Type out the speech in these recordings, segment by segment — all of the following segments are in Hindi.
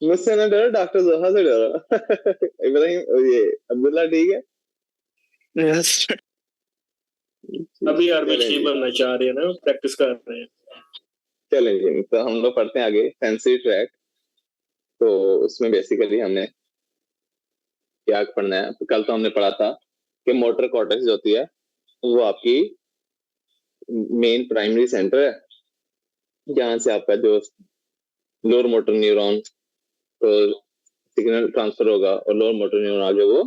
मुझसे ना डरो, डॉक्टर जोहा से डरो। इब्राहिम, ये अब्दुल्ला ठीक है। यस अभी आर्मी चलें चीफ जी, बनना चाह रहे हैं ना, प्रैक्टिस कर रहे हैं। चलें जी, तो हम लोग पढ़ते हैं आगे सेंसरी ट्रैक। तो उसमें बेसिकली हमने क्या पढ़ना है, तो कल तो हमने पढ़ा था कि मोटर कॉर्टेक्स जो होती है वो आपकी मेन प्राइमरी सेंटर है, जहाँ से आपका जो लोअर मोटर न्यूरॉन को सिग्नल ट्रांसफर होगा और लोअर मोटर न्यूरॉन जो वो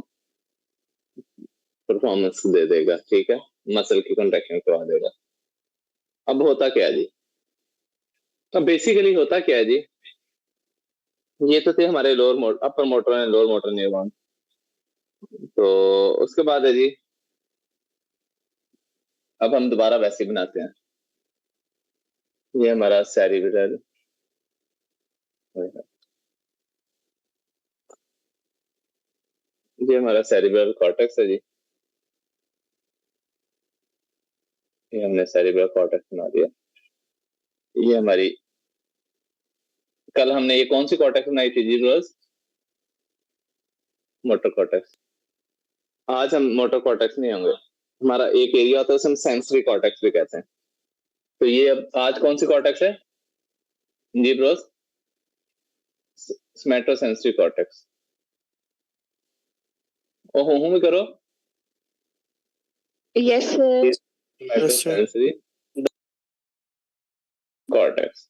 परफॉर्मेंस दे देगा, ठीक है, मसल की कंट्रैक्शन करवा देगा। अब होता क्या है जी, अब बेसिकली होता क्या है जी, ये तो थे हमारे upper motor and lower motor neuron. तो उसके बाद है जी, अब हम दोबारा वैसे ही बनाते हैं। ये हमारा सेरिब्रल, ये हमारा सेरिब्रल कॉर्टेक्स है जी। ये हमने सेरिब्रल कॉर्टेक्स बना दिया। ये हमारी, कल हमने ये कौन सी कॉर्टेक्स बनाई थी जी रोज? Motor cortex. आज हम मोटर कॉर्टेक्स नहीं होंगे, हमारा एक एरिया होता है उसे हम सेंसरी कॉर्टेक्स भी कहते हैं। तो ये अब आज कौन सी कॉर्टेक्स है जी ब्रोस? Somato sensory cortex. ओ हूं भी करो। Yes sir. Somato yes sir sensory cortex.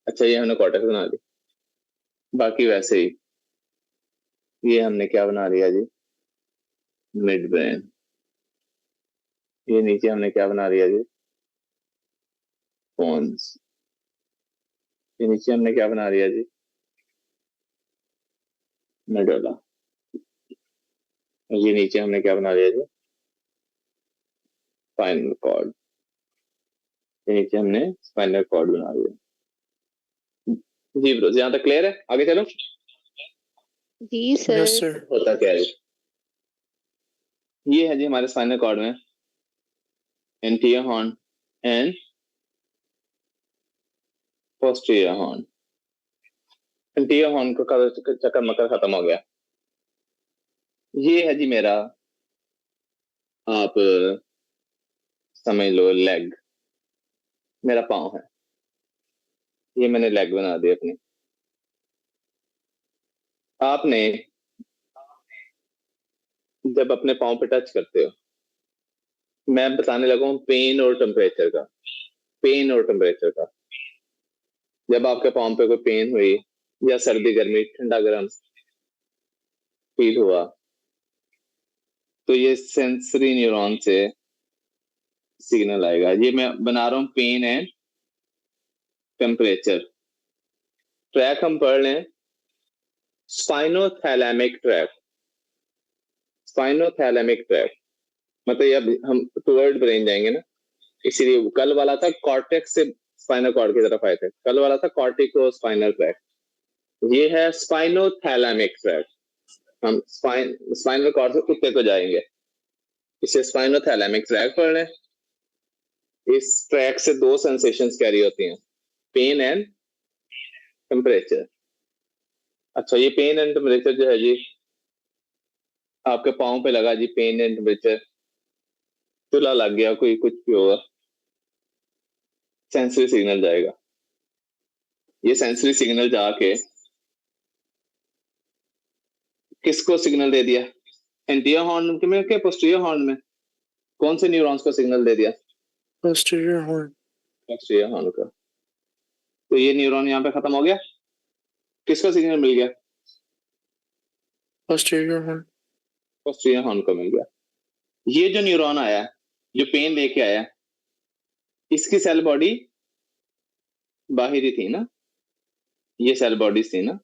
अच्छा, ये हमने कॉर्टेक्स बना दी। बाकी वैसे ही ये हमने क्या बना लिया जी, मिड ब्रेन। ये नीचे हमने क्या बना लिया जी, पोन्स। ये नीचे हमने क्या बना लिया जी, मेडुला। ये नीचे हमने क्या बना लिया जी, स्पाइनल कॉर्ड। ये नीचे हमने स्पाइनल कॉर्ड बना लिया जी। ब्रो यहाँ तक क्लियर है? आगे चलो। जी यस सर। सर होता क्या है, ये है जी हमारे स्पाइनल कॉर्ड में anterior horn and posterior horn. Anterior horn का चक्कर मक्कर खत्म हो गया। ये है जी मेरा, आप समझ लो लेग, मेरा पाँव है। ये मैंने लेग बना दी अपनी। आपने जब अपने पाँव पे टच करते हो, मैं बताने लगा हूं पेन और टेम्परेचर का। पेन और टेम्परेचर का, जब आपके पाँव पे कोई पेन हुई या सर्दी गर्मी ठंडा गर्म फील हुआ, तो ये सेंसरी न्यूरॉन से सिग्नल आएगा। ये मैं बना रहा हूं पेन एंड टेम्परेचर। ट्रैक हम पढ़ लें, स्पाइनोथैलेमिक ट्रैक। स्पाइनोथैलेमिक ट्रैक मतलब ये अब हम टुवर्ड ब्रेन जाएंगे ना, इसीलिए कल वाला था कॉर्टेक्स से स्पाइनल कॉर्ड की तरफ आए थे, कल वाला था कॉर्टिको स्पाइनल ट्रैक। ये है स्पाइनोथैलेमिक ट्रैक। हम स्पाइनल कॉर्ड से कुत्ते को जाएंगे, इसे स्पाइनोथैलेमिक ट्रैक पढ़ लें। इस ट्रैक से दो सेंसेशंस कैरी होती हैं, पेन एंड टेम्परेचर। अच्छा, ये पेन एंड टेम्परेचर जो है जी, आपके पाँव पे लगा जी पेन एंड टेम्परेचर, तुला लग गया, कोई कुछ भी होगा, सेंसरी सिग्नल जाएगा। ये सेंसरी सिग्नल जाके किसको सिग्नल दे दिया, एंटीरियर हॉर्न में के पोस्टीरियर हॉर्न में, कौन से न्यूरॉन्स को सिग्नल दे दिया? Posterior horn. पोस्टीरियर हॉर्न का। तो ये न्यूरॉन यहाँ पे खत्म हो गया, किसको सिग्नल मिल गया? Posterior horn. पोस्टीरियर हॉर्न को मिल गया। ये जो न्यूरॉन आया, जो पेन लेके आया, इसकी सेल बॉडी बाहरी थी ना, ये सेल बॉडीज थी ना,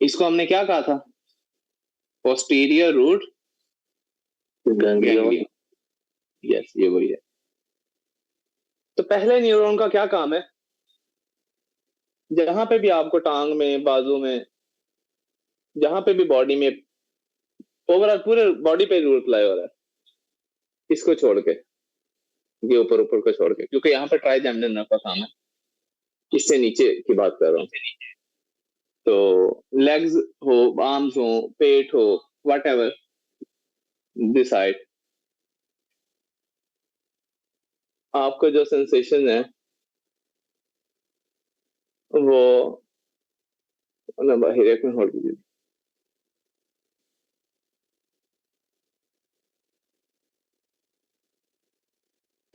इसको हमने क्या कहा था? Posterior root ganglion. यस, ये वही है। तो पहले न्यूरॉन का क्या काम है? जहां पे भी आपको टांग में, बाजू में, जहां पे भी बॉडी में, ओवरऑल पूरे बॉडी पे रूल अप्लाई हो रहा है, इसको छोड़ के, ये ऊपर ऊपर को छोड़ के, क्योंकि यहाँ पे ट्राइजेमिनल नर्व का काम है। इससे नीचे की बात कर रहा हूँ। तो लेग्स हो, आर्म्स हो, पेट हो, वट एवर डिसाइड, आपका जो सेंसेशन है वो बाहर एक में होल्ड कीजिए।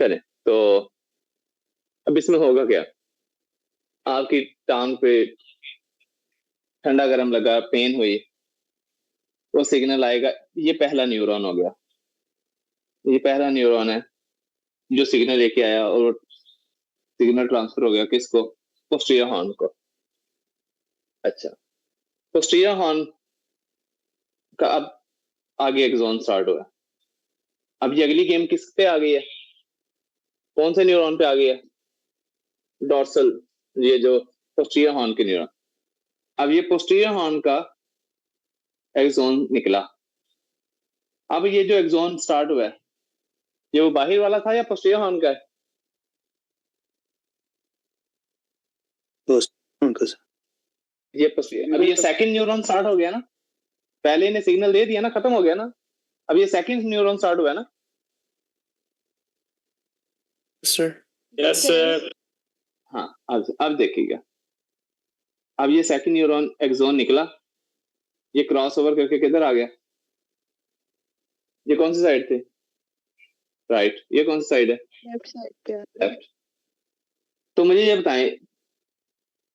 चले तो अब इसमें होगा क्या, आपकी टांग पे ठंडा गरम लगा, पेन हुई, वो सिग्नल आएगा, ये पहला न्यूरॉन हो गया, ये पहला न्यूरॉन है जो सिग्नल लेके आया और सिग्नल ट्रांसफर हो गया किसको, पोस्टीरियर हॉर्न को। अच्छा, पोस्टीरियर हॉर्न का अब आगे एक्सॉन स्टार्ट हुआ। अब ये अगली गेम किस पे आ गई है, कौन से न्यूरॉन पे आ गई है, डॉर्सल, ये जो पोस्टीरियर हॉर्न के न्यूरॉन। अब ये पोस्टीरियर हॉर्न का एक्सॉन निकला। अब ये जो एक्सॉन स्टार्ट हुआ है, ये वो बाहर वाला था या पोस्टीरियर हॉर्न का है, उनका सर। ये पोस्टीरियर। अब ये सेकंड न्यूरॉन स्टार्ट हो गया ना, पहले ने सिग्नल दे दिया ना, खत्म हो गया ना, अब ये सेकंड न्यूरॉन स्टार्ट हुआ है ना। Sir. Yes sir. हाँ, अब देखिएगा, अब ये सेकंड न्यूरॉन एक्सॉन निकला, ये क्रॉस ओवर करके किधर आ गया, ये कौन सी साइड थी, राइट, ये कौन सी साइड है, लेफ्ट साइड पे लेफ्ट। तो मुझे ये बताएं,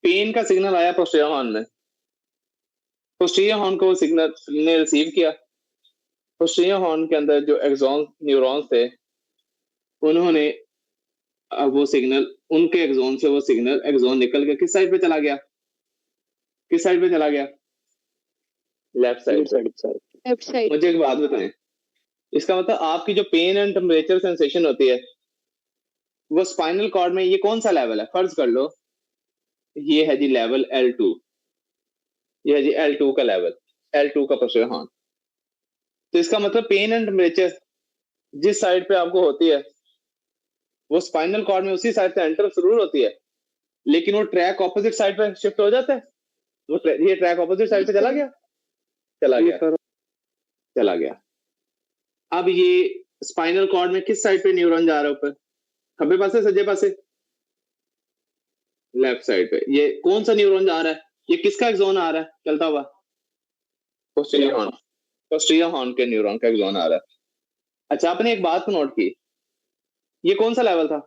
पेन का सिग्नल आया पोस्टीरियर हॉर्न में, पोस्टीरियर हॉर्न को सिग्नल ने रिसीव किया, पोस्टीरियर हॉर्न के अंदर जो एक्सॉन न्यूरॉन्स थे उन्होंने अब वो सिग्नल, उनके एक्सॉन से वो सिग्नल एक्सॉन निकल के किस साइड पे चला गया, किस साइड पे चला गया, लेफ्ट साइड। Left side. मुझे एक बात बताएं, इसका मतलब आपकी जो पेन एंड टेम्परेचर सेंसेशन होती है वो स्पाइनल कॉर्ड में, ये कौन सा लेवल है, फर्ज कर लो ये है जी लेवल L2, ये है जी L2 का लेवल, L2 का पोस्टीरियर हॉर्न। तो इसका मतलब पेन एंड टेम्परेचर जिस साइड पे आपको होती है वो स्पाइनल कॉर्ड में उसी साइड से एंटर जरूर होती है, लेकिन वो ट्रैक ऑपोजिट साइड पे शिफ्ट हो जाता है, ये ट्रैक ऑपोजिट साइड पे चला गया, चला गया, चला गया। अब ये स्पाइनल कॉर्ड में किस साइड पे न्यूरॉन जा रहा है, ऊपर खब्बे पासे सज्जे पासे, लेफ्ट साइड पे। ये कौन सा न्यूरॉन जा रहा है, ये किसका एक्सॉन आ रहा है चलता हुआ, पोस्टीरियर हॉर्न, पोस्टीरियर हॉर्न के न्यूरॉन का एक्सॉन आ रहा है। अच्छा, आपने एक बात नोट की, ये कौन सा लेवल था,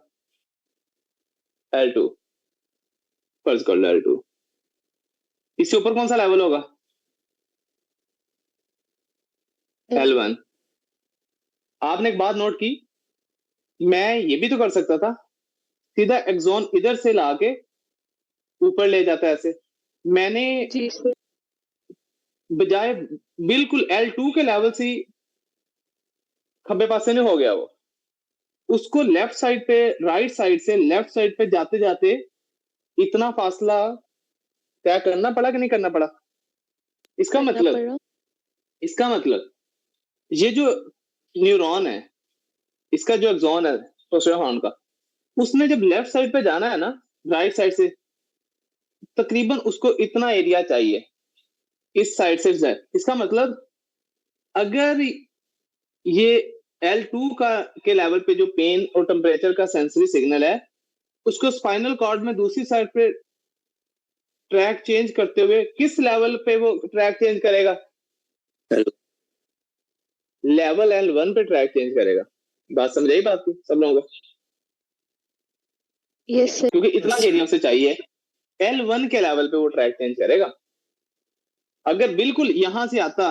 L2, फर्ज कर लो L2, इससे ऊपर कौन सा लेवल होगा, L1। आपने एक बात नोट की, मैं ये भी तो कर सकता था सीधा एक्सॉन इधर से लाके ऊपर ले जाता है ऐसे, मैंने जी सर। बजाय बिल्कुल L2 के लेवल से ही खब्बे पासे में हो गया, वो उसको लेफ्ट साइड पे, राइट साइड से लेफ्ट साइड पे जाते जाते इतना फासला तय करना पड़ा कि नहीं करना पड़ा। इसका मतलब ये जो न्यूरॉन है, इसका जो एक्सॉन है पोस्टीरियर हॉर्न का, उसने जब लेफ्ट साइड पे जाना है ना, राइट साइड से, तकरीबन उसको इतना एरिया चाहिए इस साइड से जाए। इसका मतलब अगर ये L2 का के लेवल पे जो पेन और टेम्परेचर का सेंसरी सिग्नल है, उसको स्पाइनल कॉर्ड में दूसरी साइड पे ट्रैक चेंज करते हुए किस लेवल पे वो ट्रैक चेंज करेगा, लेवल L1 पे ट्रैक चेंज करेगा। बात समझ आई बात की सब लोगों को, यस सर। क्योंकि इतना एरिया उसे चाहिए, L1 के लेवल पे वो ट्रैक चेंज करेगा। अगर बिल्कुल यहां से आता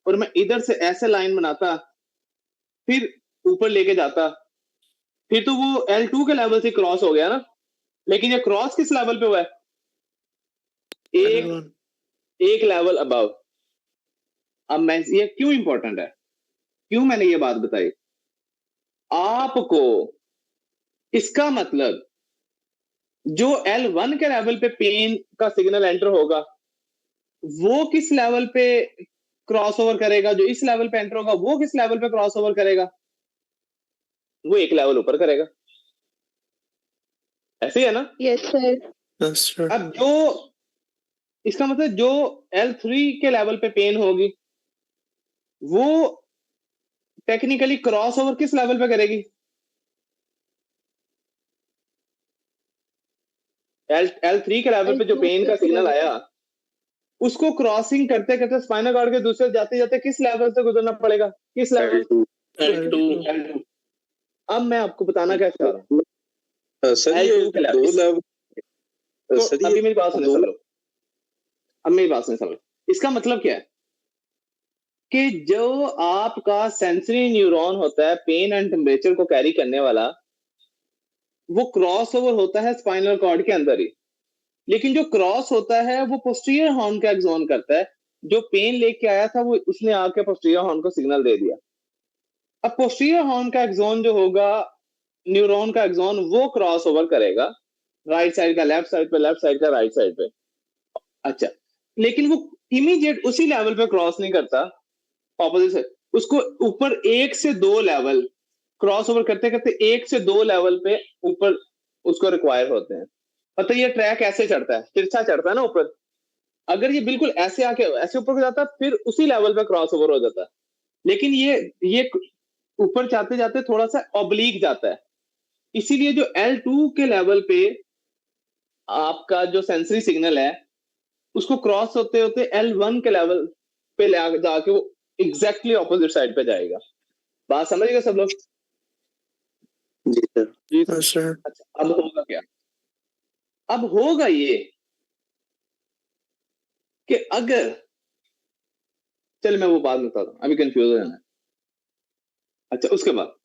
और मैं इधर से ऐसे लाइन बनाता फिर ऊपर लेके जाता, फिर तो वो L2 के लेवल से क्रॉस हो गया ना, लेकिन ये क्रॉस किस लेवल पे हुआ है, एक लेवल अबव। अब मैं, ये क्यों इंपॉर्टेंट है, क्यों मैंने ये बात बताई आपको, इसका मतलब जो L1 के लेवल पे पेन का सिग्नल एंटर होगा वो किस लेवल पे क्रॉस ओवर करेगा, जो इस लेवल पे एंटर होगा वो किस लेवल पे क्रॉस ओवर करेगा, वो एक लेवल ऊपर करेगा, ऐसे ही है ना। Yes sir. Yes, sir. अब जो इसका मतलब जो L3 के लेवल पे पेन होगी वो टेक्निकली क्रॉस ओवर किस लेवल पे करेगी? L3 के लेवल पे जो L2 पेन का के सिग्नल level आया उसको क्रॉसिंग करते करते स्पाइनल कॉर्ड के दूसरे जाते जाते किस लेवल से गुजरना पड़ेगा? किस लेवल? L2 L2। अब मैं आपको बताना क्या चाह रहा हूँ, सर ये L2 के दो लेवल लेवल तो सर अभी ये मेरी बात सुने दो सब लोग, अब मेरी बात सुने सब लोग। इसका मतलब क्या है कि जो आपका सेंसरी न्यूरॉन होता है पेन एंड टेम्परेचर को कैरी करने वाला, वो क्रॉस ओवर होता है स्पाइनल कॉर्ड के अंदर ही, लेकिन जो क्रॉस होता है वो पोस्टीरियर हॉर्न का एक्सॉन करता है। जो पेन लेके आया था वो उसने आके पोस्टीरियर हॉर्न को सिग्नल दे दिया। अब पोस्टीरियर हॉर्न का एक्सॉन जो होगा न्यूरॉन का एक्सॉन वो क्रॉस ओवर करेगा राइट साइड का लेफ्ट साइड पे, लेफ्ट साइड का राइट साइड पे। अच्छा, लेकिन वो इमीडिएट उसी लेवल पे क्रॉस नहीं करता ऑपोजिट से, उसको ऊपर 1 से 2 लेवल क्रॉस ओवर करते करते 1 से 2 लेवल पे ऊपर उसको रिक्वायर होते हैं। मतलब ये ट्रैक ऐसे चढ़ता है, तिरछा चढ़ता है ना ऊपर, अगर ये बिल्कुल ऐसे आके ऐसे ऊपर को जाता फिर उसी लेवल पे क्रॉस ओवर हो जाता, लेकिन ये ऊपर जाते जाते थोड़ा सा ऑब्लिक जाता है। इसीलिए जो L2 के लेवल पे आपका जो सेंसरी सिग्नल है उसको क्रॉस होते होते L1 के लेवल पे जाके वो एग्जैक्टली ऑपोजिट साइड पे जाएगा। बात समझ गए सब लोग? जी सर। जी सर। अच्छा, अब होगा क्या? अब होगा ये कि अगर, चल मैं वो बात में बताता हूं, अभी कंफ्यूज हो जाना है। अच्छा, उसके बाद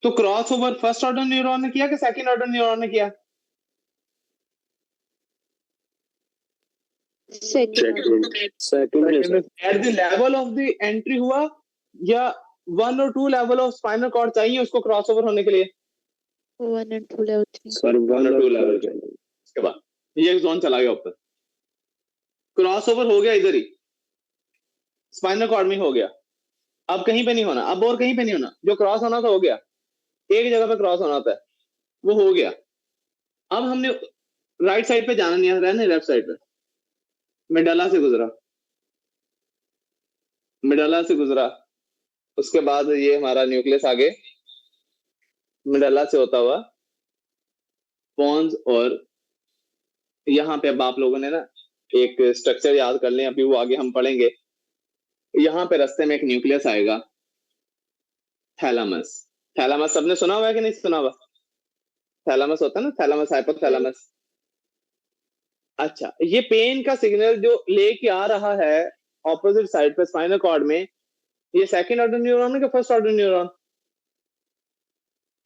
तो cross over first order neuron ने किया कि सेकंड ऑर्डर न्यूरॉन ने किया? second second at the level of the entry हुआ या 1 और 2 लेवल ऑफ स्पाइनल कॉर्ड चाहिए उसको क्रॉस ओवर होने के लिए? 1 and 2 level 3 सर 1 और 2 लेवल के। उसके बाद ये जोन चला गया ऊपर, क्रॉस ओवर हो गया इधर ही, स्पाइनल कॉर्ड में हो गया। अब कहीं पे नहीं होना, अब और कहीं पे नहीं होना, जो क्रॉस होना था हो गया, एक जगह पे क्रॉस होना था वो हो गया। अब हमने राइट साइड पे जाना नहीं है, रहने लेफ्ट साइड पे। मेडला से गुजरा, मेडला से गुजरा, उसके बाद ये हमारा न्यूक्लियस आगे मेडला से होता हुआ पॉन्स, और यहाँ पे अब आप लोगों ने ना एक स्ट्रक्चर याद कर लें, अभी वो आगे हम पढ़ेंगे। यहाँ पे रास्ते में एक न्यूक्लियस आएगा, थैलामस। थैलामस सबने सुना हुआ है कि नहीं सुना हुआ? थैलामस होता है ना, थैलामस हाइपोथैलामस। अच्छा, ये पेन का सिग्नल जो लेके आ रहा है ऑपोजिट साइड पे स्पाइनल कॉर्ड में, ये सेकंड ऑर्डर न्यूरॉन है कि first order neuron?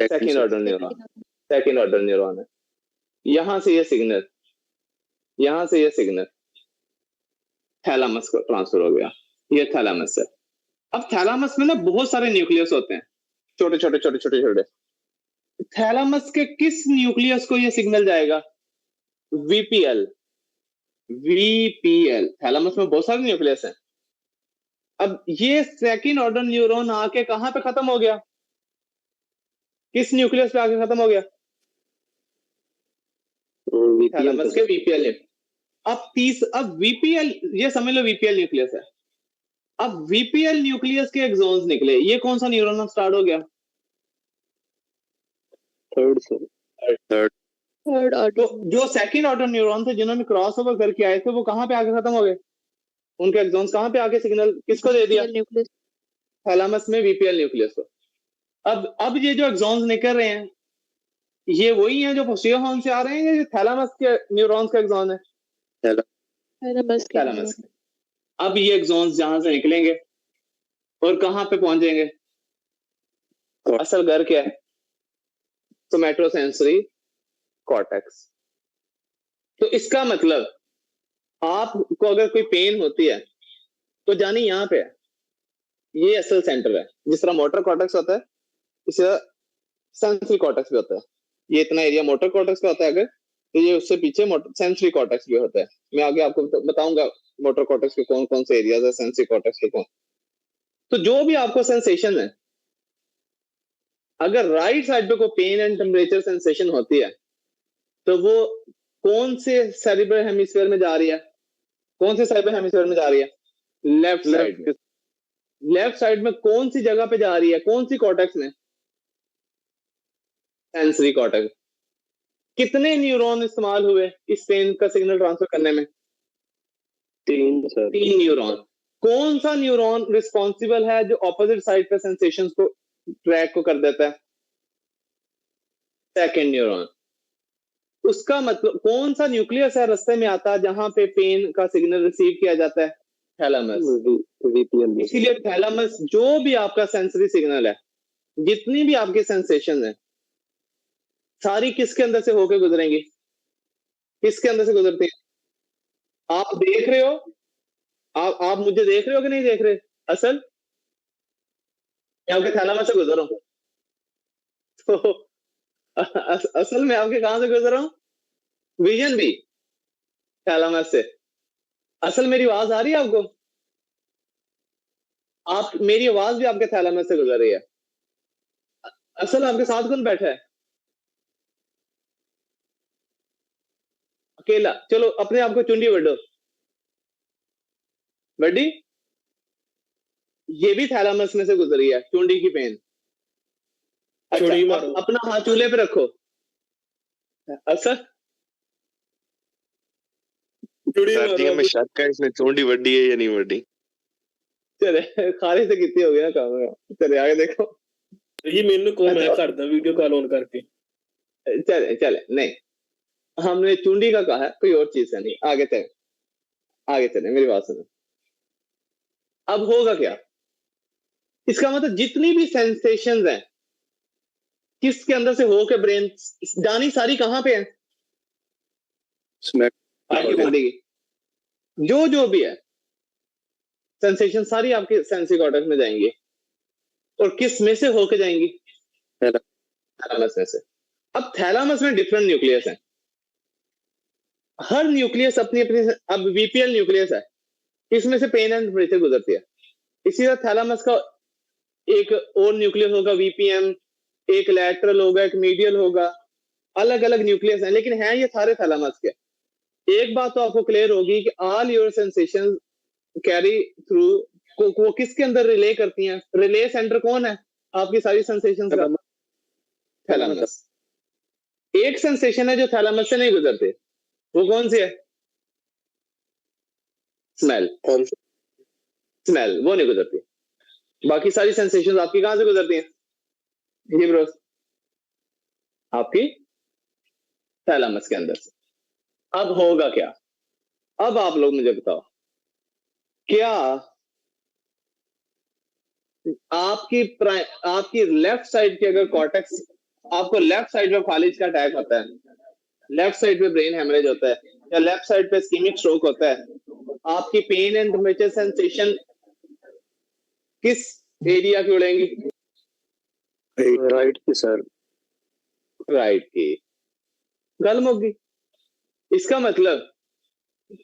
Second order neuron, second order neuron है। यहां से ये सिग्नल, यहां से ये सिग्नल थैलामस को ट्रांसफर हो गया, ये थैलामस है। अब थैलामस में ना बहुत सारे न्यूक्लियस होते हैं, छोटे छोटे छोटे छोटे छोटे। थैलामस के किस न्यूक्लियस को ये सिग्नल जाएगा? VPL, VPL. थैलामस में बहुत सारे न्यूक्लियस हैं। अब ये सेकंड ऑर्डर न्यूरॉन आके कहां पे खत्म हो गया? किस न्यूक्लियस पे आके खत्म हो गया? थैलामस के वीपीएल में। अब वीपीएल, ये समझ लो वीपीएल न्यूक्लियस है। अब वीपीएल न्यूक्लियस के एक्सॉन्स निकले, ये कौन सा न्यूरॉन स्टार्ट हो गया? Third sir. Third third order तो जो सेकंड ऑर्डर न्यूरॉन थे जिन्होंने क्रॉस ओवर करके आए थे वो कहां पे आके खत्म हो गए? उनके एक्सॉन्स कहां पे आके सिग्नल किसको दे दिया? nucleus थैलामस में वीपीएल न्यूक्लियस को। अब ये जो एक्सॉन्स निकल रहे हैं ये वही हैं जो पोस्टीरियर हॉर्न से आ रहे हैं, ये थैलामस के न्यूरॉन्स का एक्सॉन है? thalamus के थैलामस। अब ये एक्सॉन्स जहां से निकलेंगे और कहां पे पहुंचेंगे? असल घर क्या है? Somatosensory cortex. तो इसका मतलब आपको अगर कोई पेन होती है तो जानी यहां पे है, ये असल सेंटर है। जिस तरह मोटर कॉर्टेक्स होता है इस सेंसरी कॉर्टेक्स भी होता है। ये इतना एरिया मोटर कॉर्टेक्स का होता है अगर, तो ये उससे पीछे सेंसरी कॉर्टेक्स भी होता है। मैं आगे आपको बताऊंगा मोटर कॉर्टेक्स के कौन कौन से एरियाज है, सेंसरी कॉर्टेक्स के कौन। तो जो भी आपको सेंसेशन है, अगर राइट साइड पे कोई पेन एंड टेम्परेचर सेंसेशन होती है तो वो कौन से सेरिब्रल हेमिस्फीयर में जा रही है? कौन से साइड पे हेमिस्फीयर में जा रही है? लेफ्ट साइड में। लेफ्ट साइड में कौन सी जगह पे जा रही है? कौन सी कॉर्टेक्स में? Sensory cortex. कितने न्यूरॉन इस्तेमाल हुए इस पेन का सिग्नल ट्रांसफर करने में? 3 सर। 3 न्यूरॉन। कौन सा न्यूरॉन रिस्पॉन्सिबल है जो ऑपोजिट साइड पे सेंसेशंस को ट्रैक को कर देता है? Second neuron. उसका मतलब कौन सा न्यूक्लियस है रास्ते में आता है जहां पे पेन का सिग्नल रिसीव किया जाता है? थैलेमस। VPL। इसीलिए थैलेमस जो भी आपका सेंसरी सिग्नल है, जितनी भी आपकी सेंसेशन है, सारी किसके अंदर से होके गुजरेंगी? किसके अंदर से गुजरती है? आप देख रहे हो, आप मुझे देख रहे हो कि नहीं देख रहे? असल मैं आपके थैलेमस से गुजर रहा हूं, तो असल में आपके कहां से गुजर रहा हूं? विजन भी थैलेमस से। असल मेरी आवाज आ रही है आपको? आप मेरी आवाज भी आपके थैलेमस से गुजर रही है। असल आपके साथ कौन बैठा है? अकेला। चलो अपने आप को चुंडी वड्डो। वड्डी? ये भी थैलेमस में से गुजरी है, चुंडी की पेन। अच्छा, चुंडी मारो। अपना हाथ चूल्हे पे रखो। असल चुड़ी सर जी मारो। हमें शक है इसने चोंडी वड्डी है या नहीं वड्डी। चले खाली से कितनी हो गई ना काम। चले आगे देखो। ये मेनू को मैं करदा वीडियो कॉल ऑन करके। चले चले नहीं, हमने चुंडी का कहा है, कोई और चीज है नहीं। आगे चले, आगे चले, मेरी बात सुनो। अब होगा क्या? इसका मतलब जितनी भी सेंसेशंस हैं किसके अंदर से होके ब्रेन जानी, सारी कहां पे है? आपकी बॉडी की जो भी है सेंसेशन सारी आपके सेंसरी कॉर्टेक्स में जाएंगी। और किस में से होके जाएंगी? थैलेमस में से। अब थैलेमस में डिफरेंट न्यूक्लियस है। हर न्यूक्लियस अपनी अपनी, अब वीपीएल न्यूक्लियस है, इसमें से पेन एंड टेम्परेचर गुजरती है। इसी तरह थैलेमस का एक और न्यूक्लियस होगा वीपीएम, एक लैटरल होगा, एक मीडियल होगा। अलग अलग न्यूक्लियस हैं, लेकिन हैं ये सारे थैलेमस के। एक बात तो आपको क्लियर होगी कि all your sensation carry through वो किसके अंदर रिले करती हैं? रिले सेंटर कौन है आपकी सारी सेंसेशंस का? थैलेमस। एक सेंसेशन है जो थैलेमस से नहीं गुजरते, वो कौन सी है? स्मेल। स्मेल वो नहीं गुजरती। बाकी सारी सेंसेशंस आपकी कहां से गुजरती हैं? जी ब्रो, आपकी थैलेमस के अंदर से। अब होगा क्या? अब आप लोग मुझे बताओ, क्या आपकी लेफ्ट साइड की अगर कॉर्टेक्स, आपको लेफ्ट साइड पे फालिज का अटैक होता है, लेफ्ट साइड पे ब्रेन हेमरेज होता है, या लेफ्ट साइड पे इस्कीमिक स्ट्रोक होता है, आपकी पेन एंड टेम्परेचर सेंसेशन किस एरिया की उड़ेंगी? राइट की सर। राइट की। गल मुक्की। इसका मतलब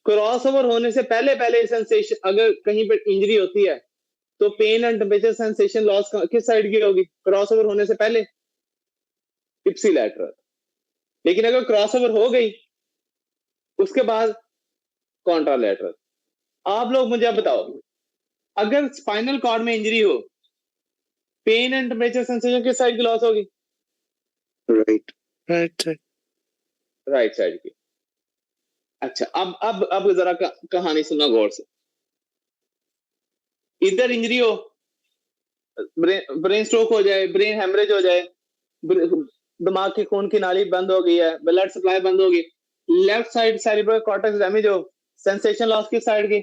क्रॉस ओवर होने से पहले पहले सेंसेशन, अगर कहीं पर इंजरी होती है तो pain and temperature sensation loss किस साइड की होगी? क्रॉस ओवर होने से पहले इप्सिलैटरल। लेकिन अगर क्रॉस ओवर हो गई उसके बाद कॉन्ट्रालैटरल। आप लोग मुझे बताओ, अगर स्पाइनल कॉर्ड में इंजरी हो, पेन एंड टेम्परेचर सेंसेशन किस साइड की लॉस होगी? राइट राइट साइड की। अच्छा, अब जरा कहानी सुनना गौर से। इधर इंजरी हो, ब्रेन स्ट्रोक हो जाए, ब्रेन हेमरेज हो जाए, दिमाग की खून की नाली बंद हो गई है, ब्लड सप्लाई बंद होगी, left side cerebral cortex damage हो, सेंसेशन लॉस किस साइड की?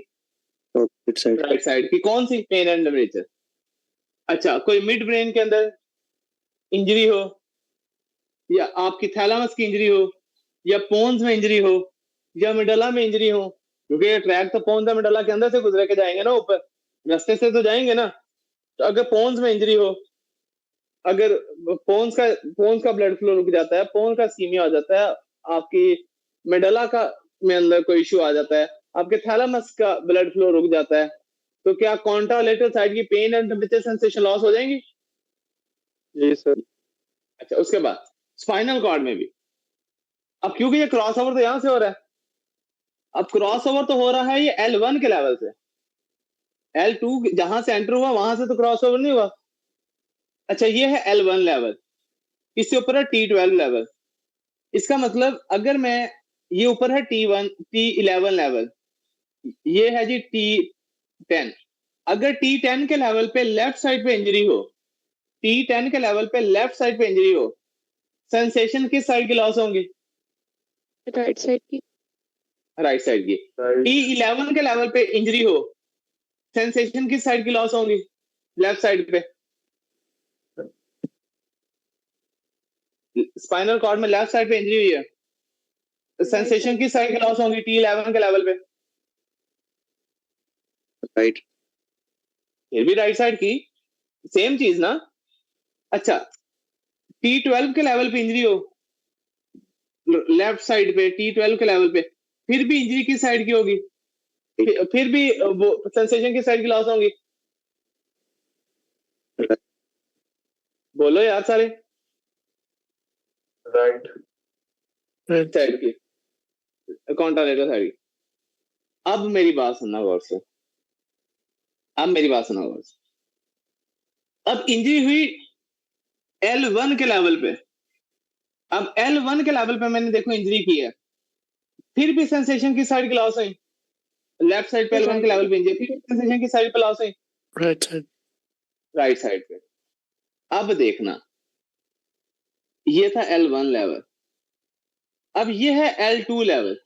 राइट साइड की। कौन सी? Pen and temperature. अच्छा, कोई मिड ब्रेन के अंदर इंजरी हो, या आपकी थैलेमस की इंजरी हो, या पोन्स में इंजरी हो, या मिडला में इंजरी हो, क्योंकि ये ट्रैक तो पोन्स और मिडला के अंदर से गुजरे के जाएंगे ना, ऊपर रास्ते से तो जाएंगे ना। तो अगर पोन्स में इंजरी हो, अगर पोन्स का ब्लड फ्लो रुक जाता है, पोन्स का इस्कीमिया हो जाता है, आपकी मिडला का में अंदर कोई इश्यू आ जाता है, आपके थैलेमस का ब्लड फ्लो रुक जाता है, तो क्या कॉन्ट्रालेटरल साइड की pain and temperature sensation loss हो जाएंगी? जी सर। अच्छा, उसके बाद स्पाइनल कॉर्ड में भी। अब क्योंकि ये क्रॉस ओवर तो यहां से हो रहा है, अब क्रॉस ओवर तो हो रहा है ये L1 के लेवल से, L2 जहां से एंटर हुआ वहां से तो क्रॉस ओवर नहीं हुआ। अच्छा ये है L1 लेवल, इससे ऊपर है T12 लेवल। इसका मतलब अगर मैं, ये ऊपर है T1 T11 लेवल, ये है जी T10। अगर T10 के लेवल पे लेफ्ट साइड पे इंजरी हो, T10 के लेवल पे लेफ्ट साइड पे इंजरी हो, सेंसेशन किस साइड की लॉस होंगी? राइट साइड की। राइट साइड की। T11 के लेवल पे इंजरी हो, सेंसेशन किस साइड की लॉस होंगी? लेफ्ट साइड पे। स्पाइनल कॉर्ड में लेफ्ट साइड पे इंजरी हुई है, सेंसेशन किस साइड की लॉस होंगी? T11 के लेवल पे। राइट। फिर भी राइट साइड की, सेम चीज ना। अच्छा T12 के लेवल पे इंजरी हो लेफ्ट साइड पे, T12 के लेवल पे, फिर भी इंजरी किस साइड की होगी? फिर भी वो सेंसेशन किस साइड की लॉस होंगी? बोलो यार सारे। राइट। साइड की, कॉन्ट्रालेटरल साइड की। अब मेरी बात सुनना गौर से, अब मेरी बात सुना गौर से। अब इंजरी हुई L1 के लेवल पे, अब L1 के लेवल पे मैंने देखो इंजरी की है, फिर भी सेंसेशन किस साइड की लॉस है? लेफ्ट साइड पे L1 के लेवल पे इंजरी, फिर भी सेंसेशन किस साइड पे लॉस है? Right side. राइट साइड पे। अब देखना, ये था L1 लेवल, अब ये है L2 लेवल।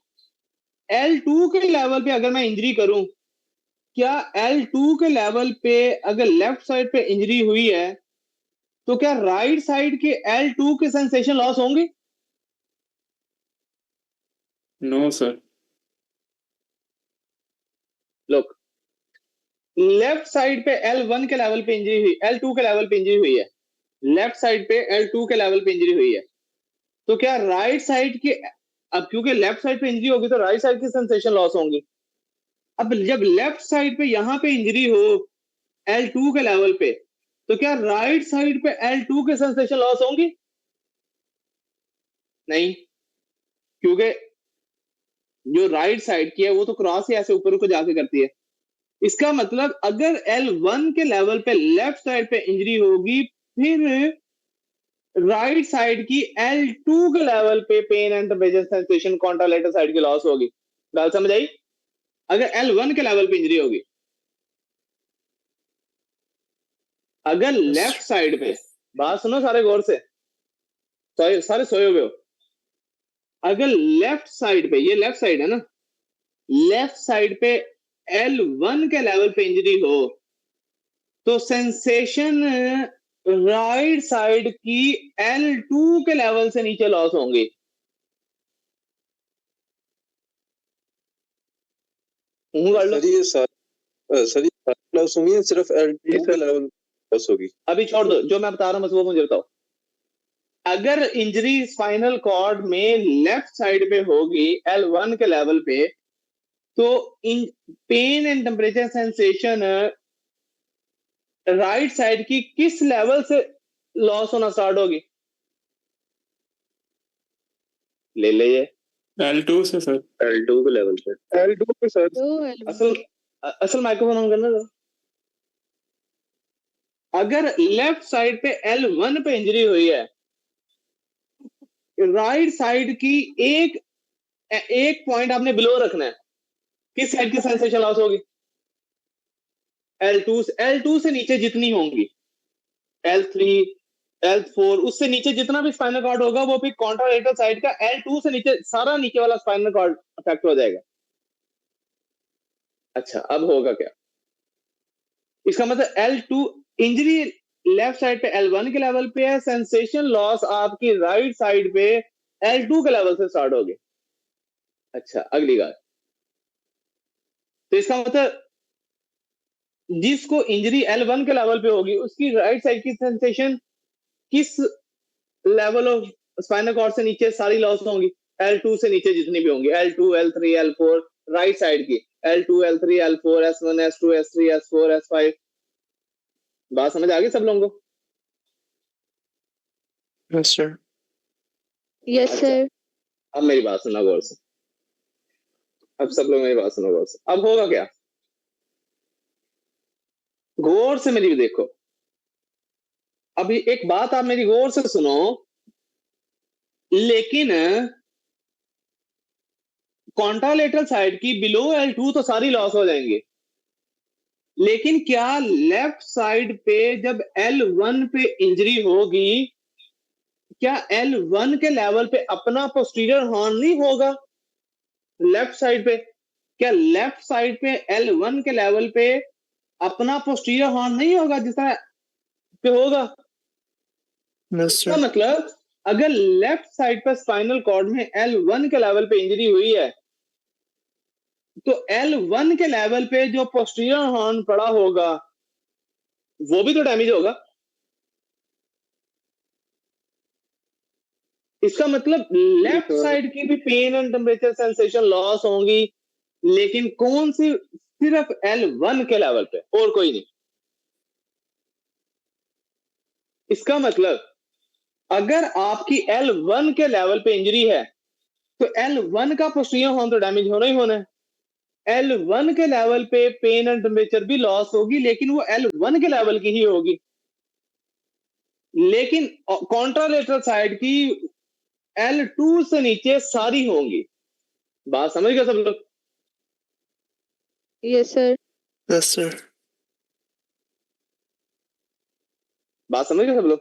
L2 के लेवल पे अगर मैं इंजरी करूं, क्या L2 के लेवल पे अगर लेफ्ट साइड पे इंजरी हुई है तो क्या राइट साइड के L2 के सेंसेशन लॉस होंगे? No sir. Look, left side पे L1 के लेवल पे इंजरी हुई, L2 के लेवल पे इंजरी हुई है, लेफ्ट साइड पे L2 के लेवल पे इंजरी हुई है, तो क्या राइट साइड की, अब क्योंकि लेफ्ट साइड पे इंजरी होगी तो राइट साइड की सेंसेशन लॉस होंगी। अब जब लेफ्ट साइड पे यहां पे इंजरी हो L2 के लेवल पे, तो क्या राइट साइड पे L2 के सेंसेशन लॉस होंगी? नहीं, क्योंकि जो राइट साइड की है वो तो क्रॉस ही ऐसे ऊपर को जाके करती है। इसका मतलब अगर L1 के लेवल पे लेफ्ट साइड पे इंजरी होगी, फिर राइट साइड की L2 के लेवल पे pain and temperature sensation contralateral side की लॉस होगी। बात समझ आई? अगर L1 के लेवल पे इंजरी होगी, अगर लेफ्ट साइड पे, बात सुनो सारे गौर से, सारे सोए हुए हो। अगर लेफ्ट साइड पे, ये लेफ्ट साइड है ना, लेफ्ट साइड पे L1 के लेवल पे इंजरी हो तो सेंसेशन राइट साइड की L2 के लेवल से नीचे लॉस होंगे। सर ये सारी क्लास होंगी या सिर्फ L2 के लेवल क्लास होगी? अभी छोड़ दो, जो मैं बता रहा हूं बस वो मुझे बताओ। अगर इंजरी स्पाइनल कॉर्ड में लेफ्ट साइड पे होगी L1 के लेवल पे, तो इन pen and temperature sensation right side की किस लेवल से लॉस होना स्टार्ट होगी? ले ले ये L2 से सर। L2 के लेवल पे। L2 पे सर। असल माइक्रोफोन ऑन करना था। अगर लेफ्ट साइड पे L1 पे इंजरी हुई है, राइट साइड की एक पॉइंट आपने बिलो रखना है, किस साइड की सेंसेशन लॉस होगी? L2 से नीचे जितनी होंगी, L3 L4 उससे नीचे जितना भी स्पाइनल कॉर्ड होगा वो भी कॉन्ट्रालेटरल साइड का L2 से नीचे, सारा नीचे वाला स्पाइनल कॉर्ड अफेक्ट हो जाएगा। अच्छा अब होगा क्या? इसका मतलब L2 इंजरी लेफ्ट साइड पे L1 के लेवल पे है, सेंसेशन लॉस आपकी राइट साइड पे L2 के लेवल से स्टार्ट होगी। अच्छा अगली बात, तो इसका मतलब जिसको इंजरी L1 के लेवल पे होगी उसकी राइट साइड की सेंसेशन किस लेवल ऑफ स्पाइनल कॉर्ड से नीचे सारी लॉस होंगी? L2 से नीचे जितनी भी होंगी, L2 L3 L4 right side की, L2 L3 L4 S1 S2 S3 S4 S5। बात समझ आ गई सब लोगों को? Yes sir. Yes sir. अब मेरी बात सुनना गौर से। अब सब लोग मेरी बात सुनो गौर से। अब होगा क्या, गौर से मेरी देखो, अभी एक बात आप मेरी गौर से सुनो, लेकिन कॉन्ट्रालेटरल साइड की बिलो L2 तो सारी लॉस हो जाएंगी, लेकिन क्या लेफ्ट साइड पे जब L1 पे इंजरी होगी, क्या L1 के लेवल पे अपना पोस्टीरियर हॉर्न नहीं होगा लेफ्ट साइड पे? क्या लेफ्ट साइड पे L1 के लेवल पे अपना पोस्टीरियर हॉर्न नहीं होगा जिस तरह पे होगा? Yes, इसका sir. मतलब अगर लेफ्ट साइड पे स्पाइनल कॉर्ड में L1 के लेवल पे इंजरी हुई है, तो L1 के लेवल पे जो पोस्टीरियर हॉर्न पड़ा होगा वो भी तो डैमेज होगा। इसका मतलब लेफ्ट साइड की भी pain and temperature sensation loss होंगी, लेकिन कौन सी? सिर्फ L1 के लेवल पे और कोई नहीं। इसका मतलब अगर आपकी L1 के लेवल पे इंजरी है तो L1 का पोस्टीरियर हॉर्न तो डैमेज होना ही होना है। L1 के लेवल पे पेन एंड टेम्परेचर भी लॉस होगी, लेकिन वो L1 के लेवल की ही होगी। लेकिन कॉन्ट्रालेटरल साइड की L2 से नीचे सारी होंगी। बात समझ गए सब लोग? Yes, sir. Yes, sir. बात समझ गए सब लोग?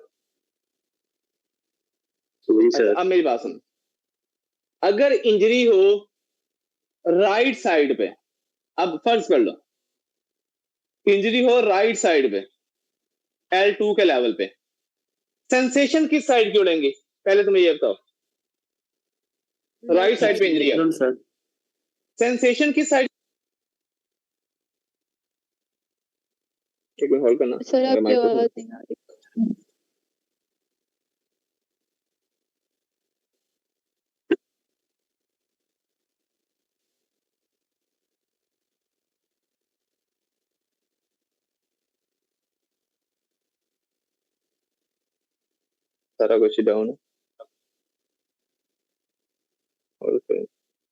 अच्छा, अब मेरी बात सुनो, अगर इंजरी हो राइट साइड पे, अब फर्ज कर लो इंजरी हो राइट साइड पे L2 के लेवल पे, सेंसेशन किस साइड की उड़ेंगी? पहले तुम्हें ये बताओ, राइट साइड पे इंजरी है, Lateral, sir. सेंसेशन किस साइड? एक मिनट होल्ड करना, सर मेरा आपकी माइक तो- आवाज नहीं आ रही। सारा कुछ डाउन है। और फिर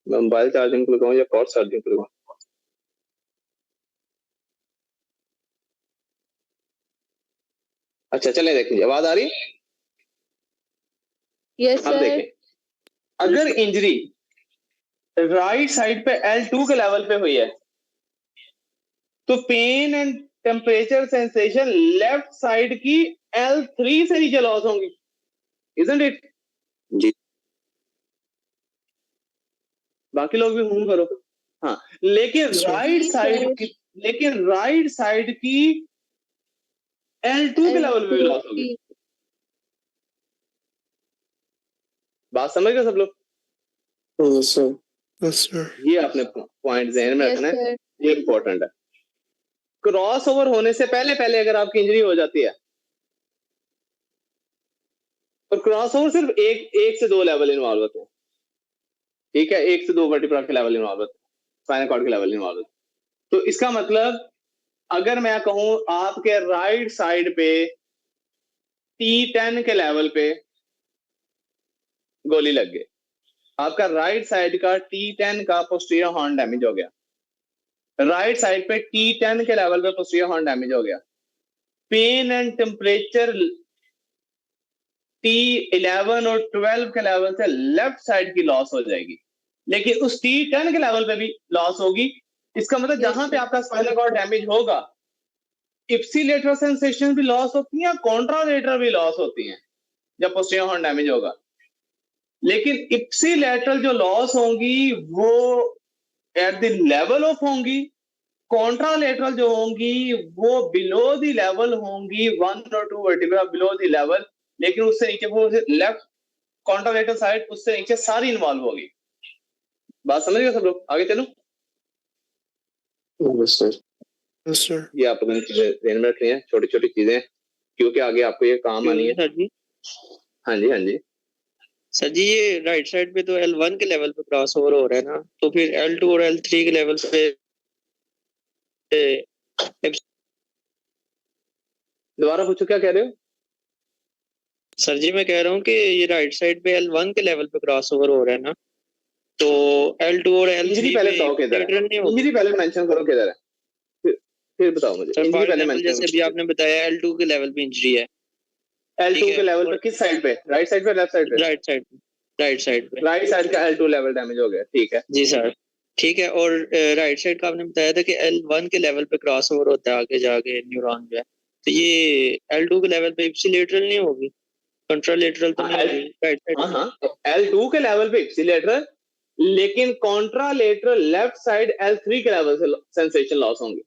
मैं मोबाइल चार्जिंग पे लगाऊं या कॉर्ड चार्जिंग पे लगाऊं? अच्छा चले देखेंगे, आवाज आ रही है? Yes, अब sir. देखें, अगर इंजरी राइट साइड पे L2 के लेवल पे हुई है तो pain and temperature sensation left side की L3 से नीचे लॉस होंगी, isn't it? जी। बाकी लोग भी हूं करो। हाँ, लेकिन Sure. राइट साइड की L2 के लेवल पे भी लॉस होगी। बात समझ गए सब लोग? Yes, sir. Yes, sir. ये आपने पॉइंट ध्यान में Yes, रखना है, sir. ये इंपॉर्टेंट है। क्रॉस ओवर होने से पहले पहले अगर आपकी इंजरी हो जाती है, और क्रॉस ओवर सिर्फ एक से दो लेवल इन्वॉल्व होते हैं, ठीक है, एक से दो वर्टिब्रा के लेवल इन्वॉल्व होते हैं, स्पाइनल कॉर्ड के लेवल इन्वॉल्व होते हैं। तो इसका मतलब अगर मैं कहूं आपके राइट साइड पे T10 के लेवल पे गोली लग गई, आपका राइट साइड का T10 का पोस्टीरियर हॉर्न डैमेज हो गया, राइट साइड पे T10 के लेवल पे पोस्टीरियर हॉर्न डैमेज हो गया, पेन एंड टेम्परेचर T11 और 12 के लेवल से लेफ्ट साइड की लॉस हो जाएगी, लेकिन उस T10 के लेवल पे भी लॉस होगी। इसका मतलब जहां पे आपका स्पाइनल कॉर्ड डैमेज होगा, इप्सिलेटरल सेंसेशन भी लॉस होती है, कॉन्ट्रालेटरल भी लॉस होती है जब पोस्टीरियर हॉर्न डैमेज होगा। लेकिन इप्सिलेटरल जो लॉस होंगी वो एट द लेवल ऑफ होंगी, कॉन्ट्रालेटरल जो होंगी वो बिलो द लेवल होंगी, 1 और 2 वर्टिब्रा बिलो द लेवल, लेकिन उससे नीचे वो लेफ्ट कॉन्ट्रालेटरल साइड उससे नीचे सारी इन्वॉल्व होगी। बात समझ गए सब लोग? आगे चलो। Yes, sir. Yes, sir. ये आप अपनी चीजें ध्यान में रखनी है, छोटी छोटी चीजें, क्योंकि आगे आपको ये काम आनी है। सर जी, हाँ जी, हाँ जी। सर जी ये राइट साइड पे तो L1 के लेवल पे क्रॉस ओवर हो रहा है ना, तो फिर L2 और L3 के लेवल पे दोबारा पूछो, क्या कह रहे हो? सर जी मैं कह रहा हूँ कि ये राइट साइड पे L1 के लेवल पे क्रॉस ओवर हो रहा है ना, तो L2 और L3 इंजरी पहले पे बताओ किधर है, लेटरल नहीं होगी इंजरी पहले मेंशन करो किधर है, फिर बताओ मुझे सर। इंजरी फॉर पहले एग्जांपल जैसे मेंशन अभी आपने बताया L2 के लेवल पे इंजरी है, L2 ठीक है, के लेवल पे और किस साइड पे, राइट साइड पे लेफ्ट साइड पे, राइट साइड पे राइट साइड का L2 लेवल डैमेज हो गया, ठीक है। जी सर, ठीक है। और राइट साइड का आपने बताया था कि L1 के लेवल पे क्रॉस ओवर होता है आगे जाके न्यूरॉन जो है, तो ये L2 के लेवल पे इप्सिलेटरल नहीं होगी, कंट्रालेटरल तो नहीं होगी राइट साइड? हाँ L2 के लेवल पे इप्सिलेटरल, लेकिन कॉन्ट्रालेटरल लेफ्ट साइड L3 के लेवल से सेंसेशन लॉस होंगे।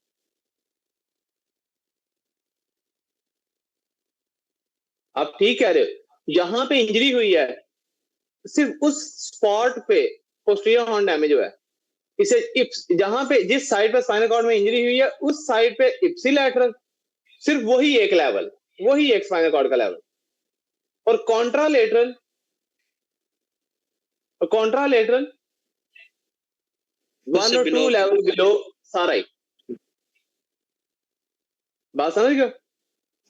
आप ठीक कह रहे हो, यहां पे इंजरी हुई है, सिर्फ उस स्पॉट पे पोस्टीरियर हॉर्न डैमेज हुआ है, इसे इप्स, जहां पे जिस साइड पे स्पाइनल कॉर्ड में इंजरी हुई है उस साइड पे इप्सिलेटरल, सिर्फ वही एक लेवल, वही एक स्पाइनल कॉर्ड का लेवल, और कॉन्ट्रालेटरल वन और टू लेवल बिलो सारा ही। बात समझ गए?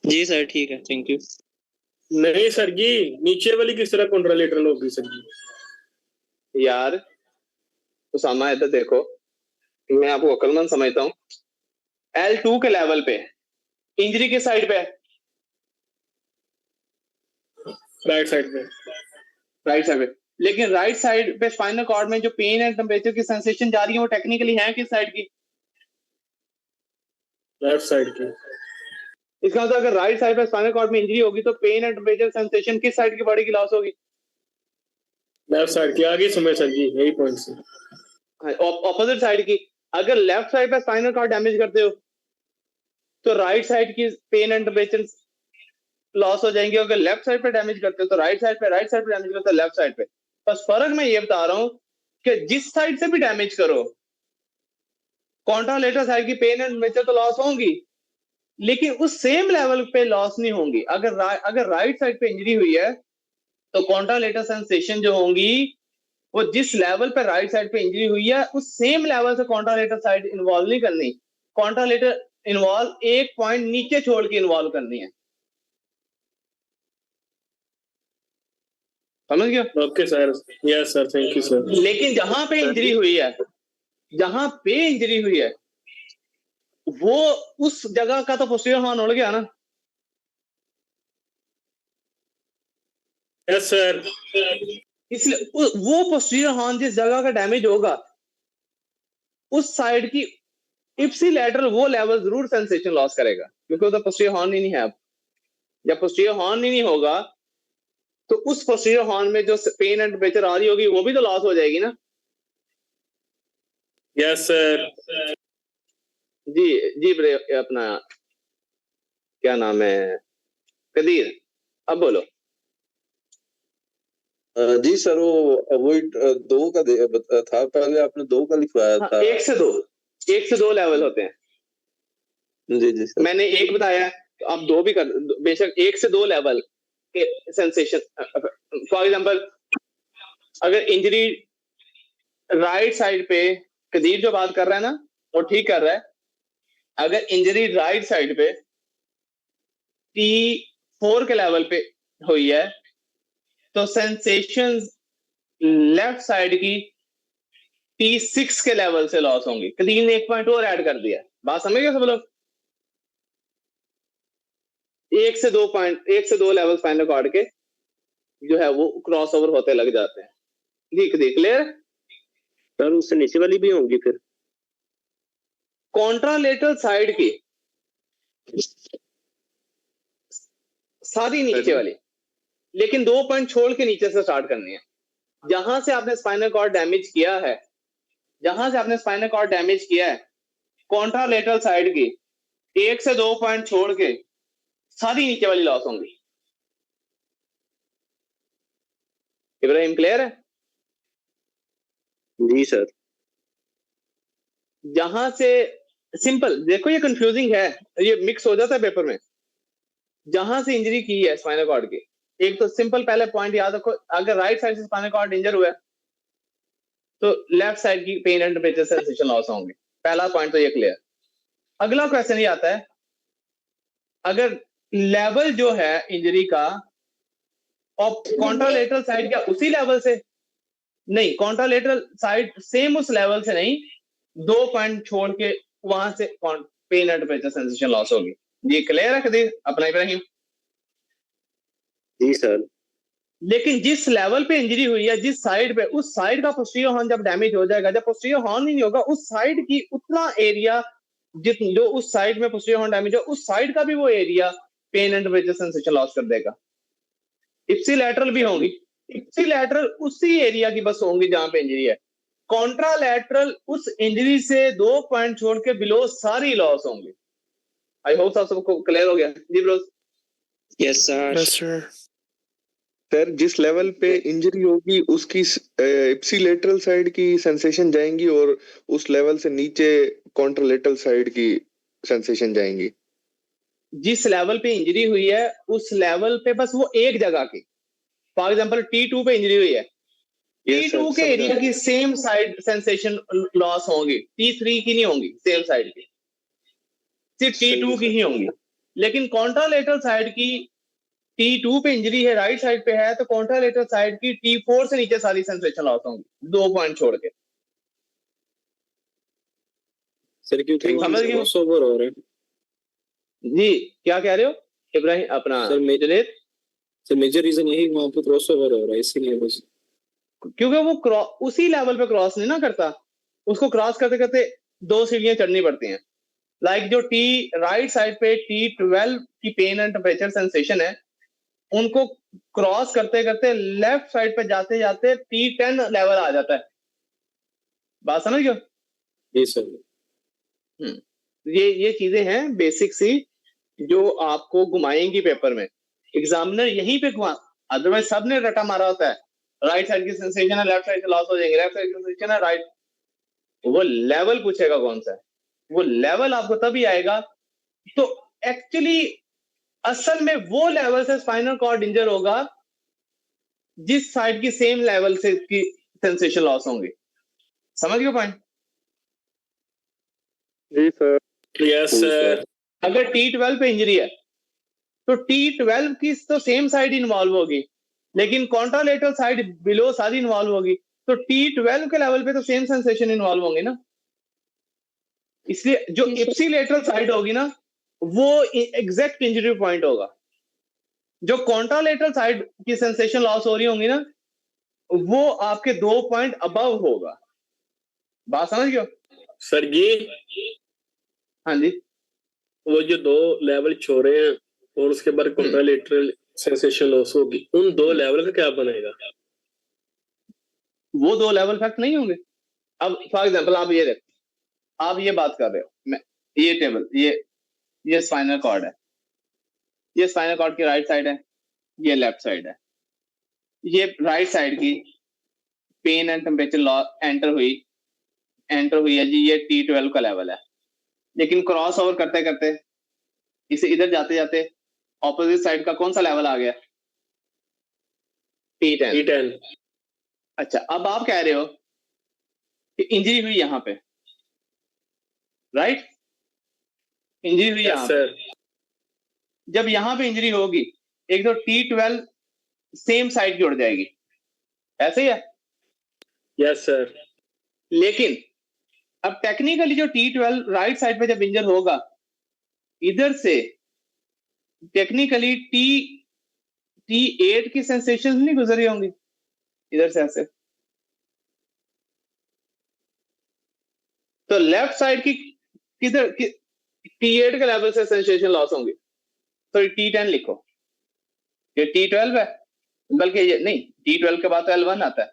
जी सर, ठीक है, थैंक यू। नहीं सर जी, नीचे वाली किस तरह कॉन्ट्रालेटरल होगी सर जी? यार उसामा इधर देखो, मैं आपको अक्लमंद समझता हूं, L2 के लेवल पे इंजरी किस साइड पे है? राइट साइड पे। राइट साइड पे, लेकिन राइट साइड पे स्पाइनल कॉर्ड में जो पेन एंड टेम्परेचर की सेंसेशन जा रही है वो टेक्निकली है किस साइड की? लेफ्ट साइड की। इसका मतलब अगर राइट साइड पे स्पाइनल कॉर्ड में इंजरी होगी तो पेन एंड टेम्परेचर सेंसेशन किस साइड की बॉडी की लॉस होगी? लेफ्ट साइड की। आगे समय सर जी, यही पॉइंट से ऑपोजिट साइड की। अगर लेफ्ट साइड पे स्पाइनल कॉर्ड डैमेज करते हो तो राइट साइड की पेन एंड टेम्परेचर लॉस हो जाएंगे, अगर लेफ्ट साइड पे डैमेज करते हो तो राइट साइड पे डैमेज करते हो लेफ्ट साइड पे। बस फर्क मैं ये बता रहा हूं कि जिस साइड से भी डैमेज करो, कॉन्ट्रालेटरल साइड की पेन एंड टेम्परेचर तो लॉस होंगी, लेकिन उस सेम लेवल पे लॉस नहीं होंगी। अगर राइट साइड पे इंजरी हुई है तो कॉन्ट्रालेटरल सेंसेशन जो होंगी वो जिस लेवल पे राइट साइड पे इंजरी हुई है उस सेम लेवल से कॉन्ट्रालेटरल साइड इन्वॉल्व नहीं करनी, कॉन्ट्रालेटर इन्वॉल्व एक पॉइंट नीचे छोड़ के इन्वॉल्व करनी है। समझ गया? Okay sir, yes sir, thank you sir. लेकिन जहां पे इंजरी हुई है वो उस जगह का तो पोस्टीरियर हॉर्न उड़ गया ना। Yes sir. इसलिए वो पोस्टीरियर हॉर्न जिस जगह का डैमेज होगा उस साइड की इप्सिलेटरल वो लेवल जरूर सेंसेशन लॉस करेगा, क्योंकि उधर पोस्टीरियर हॉर्न ही नहीं है। अब जब पोस्टीरियर हॉर्न ही नहीं होगा तो उस पोस्टीरियर हॉर्न में जो पेन एंड टेम्परेचर आ रही होगी वो भी तो लॉस हो जाएगी ना। Yes sir. जी जी अपना क्या नाम है, कदीर, अब बोलो। जी सर, वो दो का था, पहले आपने दो का लिखवाया था। एक से दो लेवल होते हैं। जी जी सर। मैंने एक बताया, तो आप दो भी कर, बेशक एक से दो लेवल के सेंसेशन। फॉर एग्जांपल अगर इंजरी राइट साइड पे, कदीर जो बात कर रहा है ना वो ठीक कर रहा है, अगर इंजरी राइट साइड पे T4 के लेवल पे हुई है तो सेंसेशन लेफ्ट साइड की T6 के लेवल से लॉस होंगी। कदीर ने एक पॉइंट और ऐड कर दिया, बात समझ गए सब लोग? एक से दो लेवल स्पाइनल कॉर्ड के जो है वो क्रॉस ओवर होते लग जाते हैं। देख क्लियर सर? उससे नीचे वाली भी होंगी फिर? कॉन्ट्रालेटरल साइड की सारी नीचे वाली, लेकिन 2 पॉइंट छोड़ के नीचे से स्टार्ट करनी है। जहां से आपने स्पाइनल कॉर्ड डैमेज किया है, कॉन्ट्रालेटरल साइड की 1 से 2 पॉइंट छोड़ के सारी नीचे वाली लॉस होंगी। इब्राहिम क्लियर है? जी सर। जहां से सिंपल देखो, ये कंफ्यूजिंग है, ये मिक्स हो जाता है पेपर में। जहां से इंजरी की है स्पाइनल कॉर्ड की, एक तो सिंपल पहले पॉइंट याद रखो, अगर राइट साइड से स्पाइनल कॉर्ड इंजर हुआ है तो लेफ्ट साइड की pain and temperature sensation loss होंगे। पहला पॉइंट तो ये क्लियर। अगला क्वेश्चन ये आता है, अगर लेवल जो है इंजरी का और कॉन्ट्रालेटरल साइड का उसी लेवल से, नहीं, कॉन्ट्रालेटरल साइड सेम उस लेवल से नहीं, 2 पॉइंट छोड़ के वहां से pain and temperature sensation loss होगी। ये क्लियर है कदीर अपना इब्राहिम? जी सर। लेकिन जिस लेवल पे इंजरी हुई है, जिस साइड पे, उस साइड का पोस्टीरियर हॉर्न जब डैमेज हो जाएगा, जब पोस्टीरियर हॉर्न ही नहीं होगा, उस साइड की उतना एरिया जो उस साइड में पोस्टीरियर हॉर्न डैमेज हो, उस साइड का भी वो area pain and temperature sensation loss कर देगा। इप्सिलैटरल भी होंगी, इप्सिलैटरल उसी एरिया की बस होंगी जहां पे इंजरी है। कॉन्ट्रालैटरल उस इंजरी से 2 पॉइंट छोड़ के बिलो सारी लॉस होंगी। आई होप सबको क्लियर हो गया जी bro? Yes sir. Yes, sir. Sir जिस लेवल पे इंजरी होगी उसकी इप्सिलेटरल साइड की सेंसेशन जाएंगी और उस लेवल से नीचे कॉन्ट्रालेटरल साइड की सेंसेशन जाएंगी। जिस लेवल पे इंजरी हुई है उस लेवल पे बस वो एक जगह की, फॉर एग्जांपल T2 पे इंजरी हुई है, T2 के एरिया की सेम साइड सेंसेशन लॉस होंगी, T3 की नहीं होंगी, सेम साइड की, सिर्फ T2 की ही होंगी। लेकिन कॉन्ट्रालेटरल साइड की T2 पे इंजरी है, राइट साइड पे है, तो कॉन्ट्रालेटरल साइड की T4 से नीचे सारी सेंसेशन लॉस होंगी, 2 पॉइंट छोड़ के। सर क्योंकि समझ गए? क्रॉसओवर हो रहे हैं। जी क्या कह रहे हो इब्राहिम अपना? सर मेजर रीजन यही वहां पे क्रॉसओवर हो रहा है, इसीलिए बस। क्योंकि वो उसी लेवल पे क्रॉस नहीं ना करता, उसको क्रॉस करते करते 2 सीढ़ियां चढ़नी पड़ती हैं। लाइक जो राइट साइड पे T12 की पेन एंड टेम्परेचर सेंसेशन है, उनको क्रॉस करते करते लेफ्ट साइड पे जाते जाते T10 लेवल आ जाता है। बात समझ गए? जी सर। ये चीजें हैं बेसिक सी जो आपको घुमाएंगी पेपर में। एग्जामिनर यहीं पे घुमा, अदरवाइज सबने रटा मारा होता है, राइट साइड की सेंसेशन है, लेफ्ट साइड से लॉस हो जाएंगे, लेफ्ट साइड की सेंसेशन है, राइट। वो लेवल पूछेगा कौन सा है, वो लेवल आपको तभी आएगा। तो एक्चुअली असल में वो लेवल से स्पाइनल कॉर्ड इंजर होगा जिस साइड की सेम लेवल से की सेंसेशन लॉस होंगे। समझ गए पॉइंट? जी सर। Yes sir. अगर T12 पे इंजरी है तो T12 की तो सेम साइड इन्वॉल्व होगी, लेकिन कॉन्ट्रालेटरल साइड बिलो सारी इन्वॉल्व होगी, तो T12 के लेवल पे तो सेम सेंसेशन इन्वॉल्व होंगे ना। इसलिए जो इप्सिलेटरल साइड होगी ना, वो एग्जैक्ट इंजरी पॉइंट होगा। जो कॉन्ट्रालेटरल साइड की सेंसेशन लॉस हो रही होंगी ना, वो आपके 2 पॉइंट अबव होगा। बात समझ गए? सर जी हाँ जी। वो जो 2 लेवल छोड़े हैं और उसके बाद कॉन्ट्रालेटरल सेंसेशन लॉस होगी, उन 2 लेवल का क्या बनेगा? वो 2 लेवल फैक्ट नहीं होंगे। अब फॉर एग्जांपल आप ये देखो, आप ये बात कर रहे हो, मैं ये टेबल, ये स्पाइनल कॉर्ड है, ये स्पाइनल कॉर्ड की राइट साइड है, ये लेफ्ट साइड है। ये राइट साइड की pain and temperature loss enter हुई है जी, ये T12 का लेवल है। लेकिन क्रॉस ओवर करते करते इसे इधर जाते जाते ऑपोजिट साइड का कौन सा लेवल आ गया? T10। अच्छा, अब आप कह रहे हो कि इंजरी हुई यहां पे, राइट? इंजरी हुई यहां पे। जब यहां पे इंजरी होगी, एक तो T12 सेम साइड की उड़ जाएगी, ऐसे ही है? Yes sir. लेकिन अब टेक्निकली जो T12 राइट साइड पे जब इंजर होगा, इधर से टेक्निकली T8 की सेंसेशन नहीं गुजरी होंगी इधर से ऐसे, तो लेफ्ट साइड की किधर T8 के लेवल से सेंसेशन लॉस होंगी। तो T10 लिखो, ये T12 है, बल्कि ये नहीं, T12 के बाद तो L1 आता है,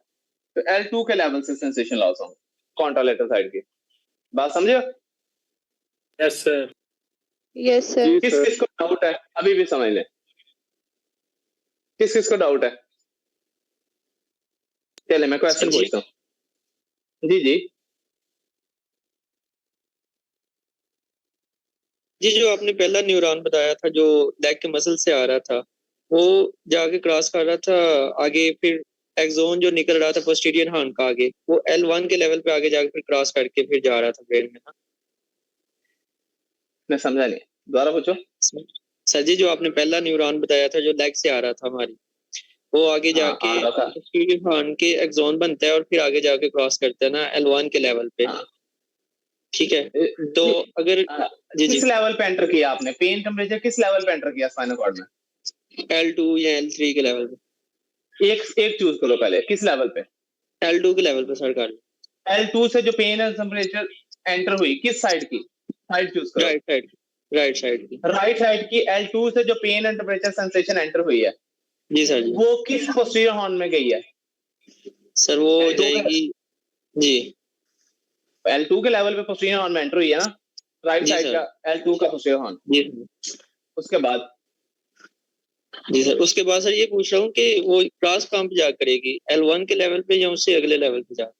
तो L2 के लेवल से सेंसेशन लॉस होंगे कॉन्ट्रालेटरल साइड की। बात समझे? Yes sir. Yes sir. किस किस को डाउट है अभी भी समझ ले, किस किस को डाउट है? चले मैं क्वेश्चन पूछता हूँ। जी जी जो आपने पहला न्यूरॉन बताया था जो लेग के मसल से आ रहा था, वो जाके क्रॉस कर रहा था आगे, फिर एक्सोन जो निकल रहा था पोस्टीरियर हॉर्न का आगे, वो L1 के लेवल पे आगे जाके फिर क्रॉस करके फिर जा रहा था ब्रेन में ना। मैं समझा नहीं, दोबारा पूछो। सर जी जो आपने पहला न्यूरॉन बताया था जो लेग से आ रहा था हमारी, वो आगे हाँ, जाके आ रहा था। posterior horn के एक्सोन बनता है और फिर आगे जाके क्रॉस करता है ना L1 के लेवल पे, हाँ। ठीक है। तो अगर जी किस लेवल पे एंटर किया आपने? पेन टेम्परेचर किस लेवल पे एंटर किया स्पाइनल कॉर्ड में? L2 या L3 के लेवल पे, एक चूज करो पहले, किस लेवल पे? L2 के लेवल पे सर कर L2 से जो पेन एंड टेम्परेचर एंटर हुई, किस साइड की? साइड चूज करो। राइट साइड की। राइट साइड की L2 से जो pain and temperature sensation enter हुई है, जी सर जी। वो किस पोस्टीरियर हॉर्न में गई है? सर वो L2 का- जाएगी जी L2 के लेवल पे पोस्टीरियर हॉर्न में एंटर हुई है ना, राइट जी साइड सर। का L2 का पोस्टीरियर हॉर्न। जी उसके बाद जी सर, उसके बाद सर ये पूछ रहा हूँ कि वो क्रॉस कहाँ पे जा करेगी, L1 के लेवल पे या उससे अगले लेवल पे जा?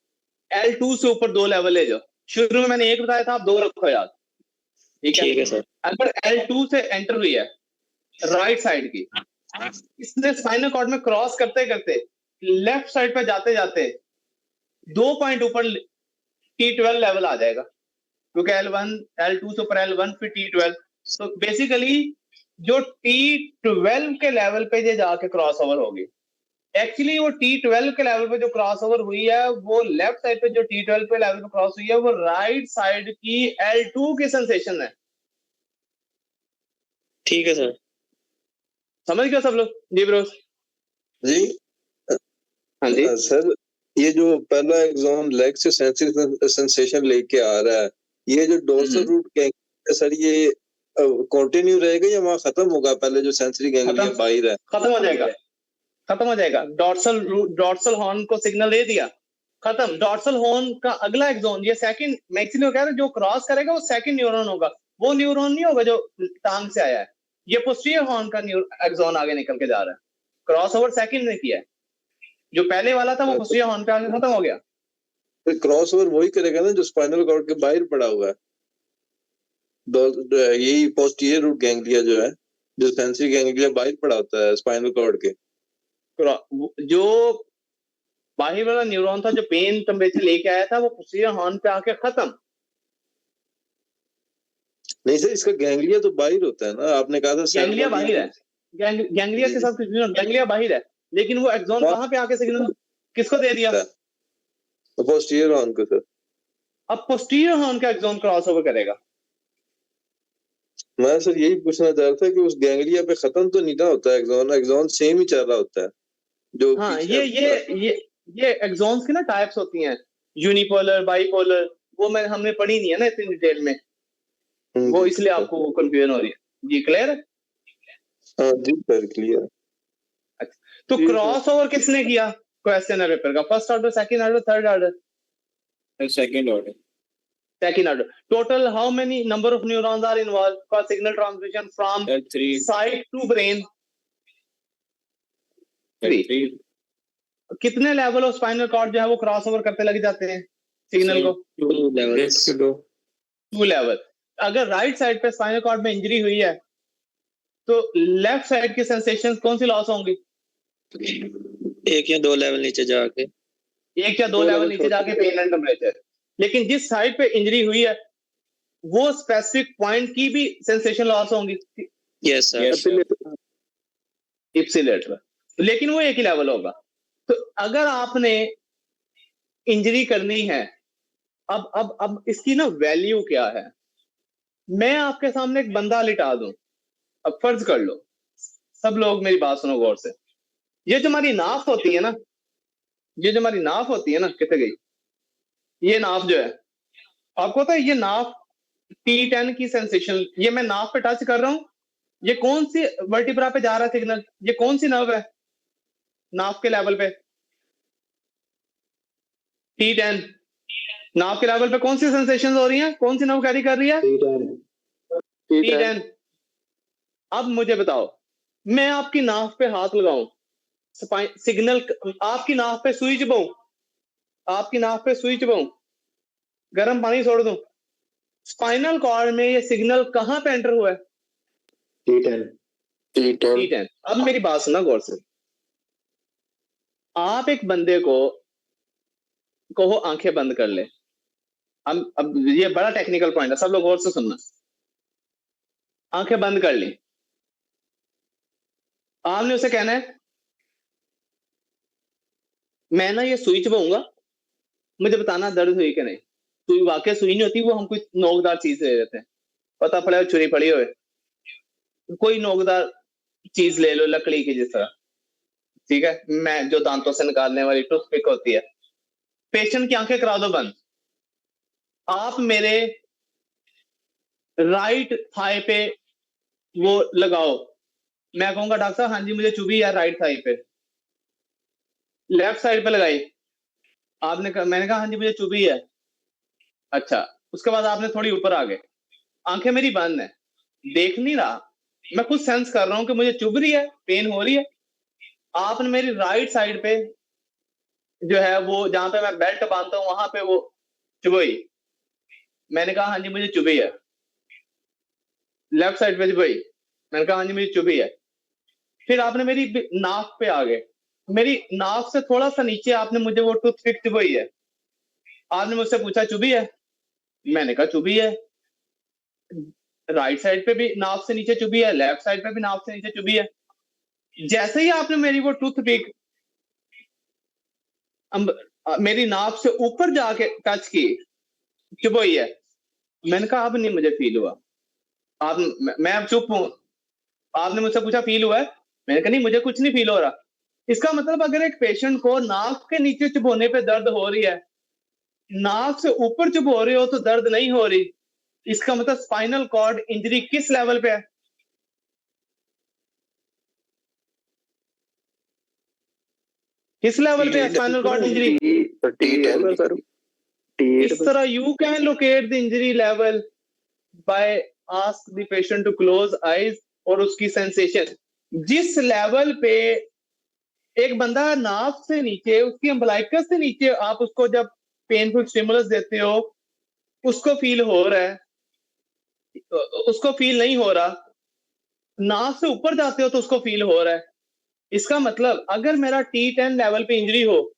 L2 से ऊपर 2 लेवल ले जाओ। शुरू में मैंने एक बताया था, आप 2 रखो याद, ठीक ठीक है सर। अगर L2 से एंटर हुई है राइट साइड की, इसने स्पाइनल कॉर्ड में क्रॉस करते करते लेफ्ट साइड पे जाते जाते 2 पॉइंट ऊपर T12 लेवल आ जाएगा, क्योंकि L1 L2 से ऊपर L1 फिर T12, तो बेसिकली जो T12 के लेवल पे ये जाके क्रॉस ओवर होगी। एक्चुअली वो T12 के लेवल पे जो क्रॉस ओवर हुई है, वो लेफ्ट साइड पे जो T12 पे लेवल पे क्रॉस हुई है, वो राइट साइड की L2 की सेंसेशन है। ठीक है सर। समझ गए सब लोग? जी ब्रो। जी हाँ जी। सर, ये जो पहला एक्सॉन लेग से सेंसेशन लेके आ रहा है, ये जो डोर्सल रूट गैंग्लिया सर, ये कंटिन्यू रहेगा या वहां खत्म होगा? पहले जो सेंसरी गैंग्लिया बाहर है खत्म हो जाएगा, खत्म हो जाएगा। डॉर्सल हॉर्न को सिग्नल दे दिया, खत्म। डॉर्सल हॉर्न का अगला एक्सोन, ये सेकंड मैक्सिमम कह रहे जो क्रॉस करेगा वो सेकंड न्यूरॉन होगा, वो न्यूरॉन नहीं होगा जो टांग से आया है, ये पोस्टीरियर हॉर्न का एक्सोन आगे निकल के जा रहा है। क्रॉस ओवर सेकंड ने किया है, जो पहले वाला था वो पोस्टीरियर हॉर्न पे आगे खत्म हो गया। तो क्रॉस ओवर वही करेगा ना जो स्पाइनल कॉर्ड के बाहर पड़ा हुआ है। यही पोस्टीरियर रूट गैंग्लिया जो है, जो सेंसरी गैंग्लिया बाहर पड़ा होता है स्पाइनल कॉर्ड के, जो बाहर वाला न्यूरॉन था जो पेन टेम्परेचर लेके आया था, वो पोस्टीरियर हॉर्न पे आके खत्म। नहीं सर, इसका गैंग्लिया तो बाहर होता है ना, आपने कहा था गैंग्लिया बाहर है, गैंग्लिया के साथ कुछ नहीं, गैंग्लिया बाहर है, लेकिन वो एक्सोन कहाँ पे आके सिग्नल किसको दे दिया? पोस्टीरियर हॉर्न को सर। अब पोस्टीरियर हॉर्न का एक्सोन क्रॉस ओवर करेगा। मैं सर यही पूछना चाह रहा था कि उस गैंग्लिया पे खत्म तो नहीं ना होता एक्सोन, एक्सोन सेम ही चल रहा होता है जो हाँ, ये एक्सोन्स की ना टाइप्स होती हैं, यूनिपोलर, बाइपोलर, वो हमने पढ़ी नहीं है ना इतनी डिटेल में, वो इसलिए आपको वो कंफ्यूजन हो रही है। जी क्लियर है? हाँ जी सर, क्लियर। तो क्रॉस ओवर किसने किया क्वेश्चन है पेपर का? First order, second order, third order? Second order. Second order. Total, how many number of neurons are involved for signal transmission from site to brain? 3. कितने लेवल ऑफ स्पाइनल कॉर्ड जो है वो क्रॉस ओवर करते लग जाते हैं सिग्नल को? 2 लेवल। अगर राइट साइड पे स्पाइनल कॉर्ड में इंजरी हुई है, तो लेफ्ट साइड की सेंसेशन कौन सी लॉस होंगी? 1 या 2 लेवल नीचे जाके, 1 या 2 लेवल नीचे जाके पेन एंड टेम्परेचर। लेकिन जिस साइड पे इंजरी हुई है, वो स्पेसिफिक पॉइंट की भी सेंसेशन लॉस होंगी। Yes sir. इप्सिलेटरल, लेकिन वो एक ही लेवल होगा। तो अगर आपने इंजरी करनी है, अब इसकी ना वैल्यू क्या है? मैं आपके सामने एक बंदा लिटा दूं, अब फर्ज कर लो, सब लोग मेरी बात सुनो गौर से, ये जो हमारी नाफ होती है ना, ये जो हमारी नाफ होती है ना, कितने गई ये नाफ जो है, आपको पता है ये नाफ T10 की सेंसेशन, ये मैं नाफ पे टच कर रहा हूं, ये कौन सी वर्टिब्रा पे जा रहा है सिग्नल? ये कौन सी नर्व है नाफ के लेवल पे? T10। नाफ के लेवल पे कौन सी सेंसेशन हो रही हैं? कौन सी नर्व कैरी कर रही है? T10। अब मुझे बताओ, मैं आपकी नाफ पे हाथ लगाऊं, सिग्नल आपकी नाफ पे सुई चबाऊं, आपकी नाफ पे सुई चबाऊं, गर्म पानी छोड़ दूं, स्पाइनल कॉर्ड में ये सिग्नल कहां पे एंटर हुआ है? T10। अब मेरी बात सुना गौर से, आप एक बंदे को कहो आंखें बंद कर ले, अब ये बड़ा टेक्निकल पॉइंट है, सब लोग गौर से सुनना। आंखें बंद कर ली, आपने उसे कहना है मैं ना ये सुई चबाऊंगा, मुझे बताना दर्द हुई कि नहीं। सुई वाकई सुई नहीं होती, वो हम कोई नोकदार चीज ले लेते हैं, पता पड़ा छुरी पड़ी हुए, कोई नोकदार चीज ले लो लकड़ी की जिस तरह, ठीक है, मैं जो दांतों से निकालने वाली टूथपिक होती है। पेशेंट की आंखें करा दो बंद, आप मेरे राइट थाई पे वो लगाओ, मैं कहूंगा डॉक्टर साहब हाँ जी मुझे चुभी है राइट थाई पे, लेफ्ट साइड पे लगाई, मैंने कहा हाँ जी मुझे चुभी है, अच्छा, उसके बाद आपने थोड़ी ऊपर आ गए, आंखें मेरी बंद है, देख नहीं रहा, मैं कुछ सेंस कर रहा हूं कि मुझे चुभ रही है, पेन हो रही है, आपने मेरी राइट साइड पे जो है वो जहां पे मैं बेल्ट बांधता हूं वहां पे वो चुभई, मैंने कहा हाँ जी मुझे चुभी है, लेफ्ट साइड पे चुभई, मैंने कहा हाँ जी मुझे चुभी है, फिर आपने मेरी नाक पे आ गए, मेरी नाक से थोड़ा सा नीचे आपने मुझे वो टूथपिक चुभई है, आपने मुझसे पूछा चुभी है, मैंने कहा चुभी है, राइट साइड पे भी नाक से नीचे चुभी है, लेफ्ट साइड पे भी नाक से नीचे चुभी है, जैसे ही आपने मेरी वो टूथपिक मेरी नाक से ऊपर जाके टच की, चुभई है, मैंने कहा अब नहीं मुझे फील हुआ, मैं अब चुप हूं, आपने मुझसे पूछा फील हुआ है, मैंने कहा नहीं मुझे कुछ नहीं फील हो रहा। इसका मतलब अगर एक पेशेंट को नाक के नीचे चुभोने पे दर्द हो रही है, नाक से ऊपर चुभ हो रही हो तो दर्द नहीं हो रही, इसका मतलब स्पाइनल कॉर्ड इंजरी किस लेवल पे है? किस लेवल पे है स्पाइनल कॉर्ड इंजरी? इस तरह you can locate the injury level by ask the patient to close eyes और उसकी सेंसेशन, जिस लेवल पे एक बंदा नाक से नीचे उसकी अम्बलाइकस से नीचे आप उसको जब पेनफुल स्टिमुलस देते हो उसको फील हो रहा है, उसको फील नहीं हो रहा, नाक से ऊपर जाते हो तो उसको फील हो रहा है, इसका मतलब अगर मेरा T10 लेवल पे इंजरी हो,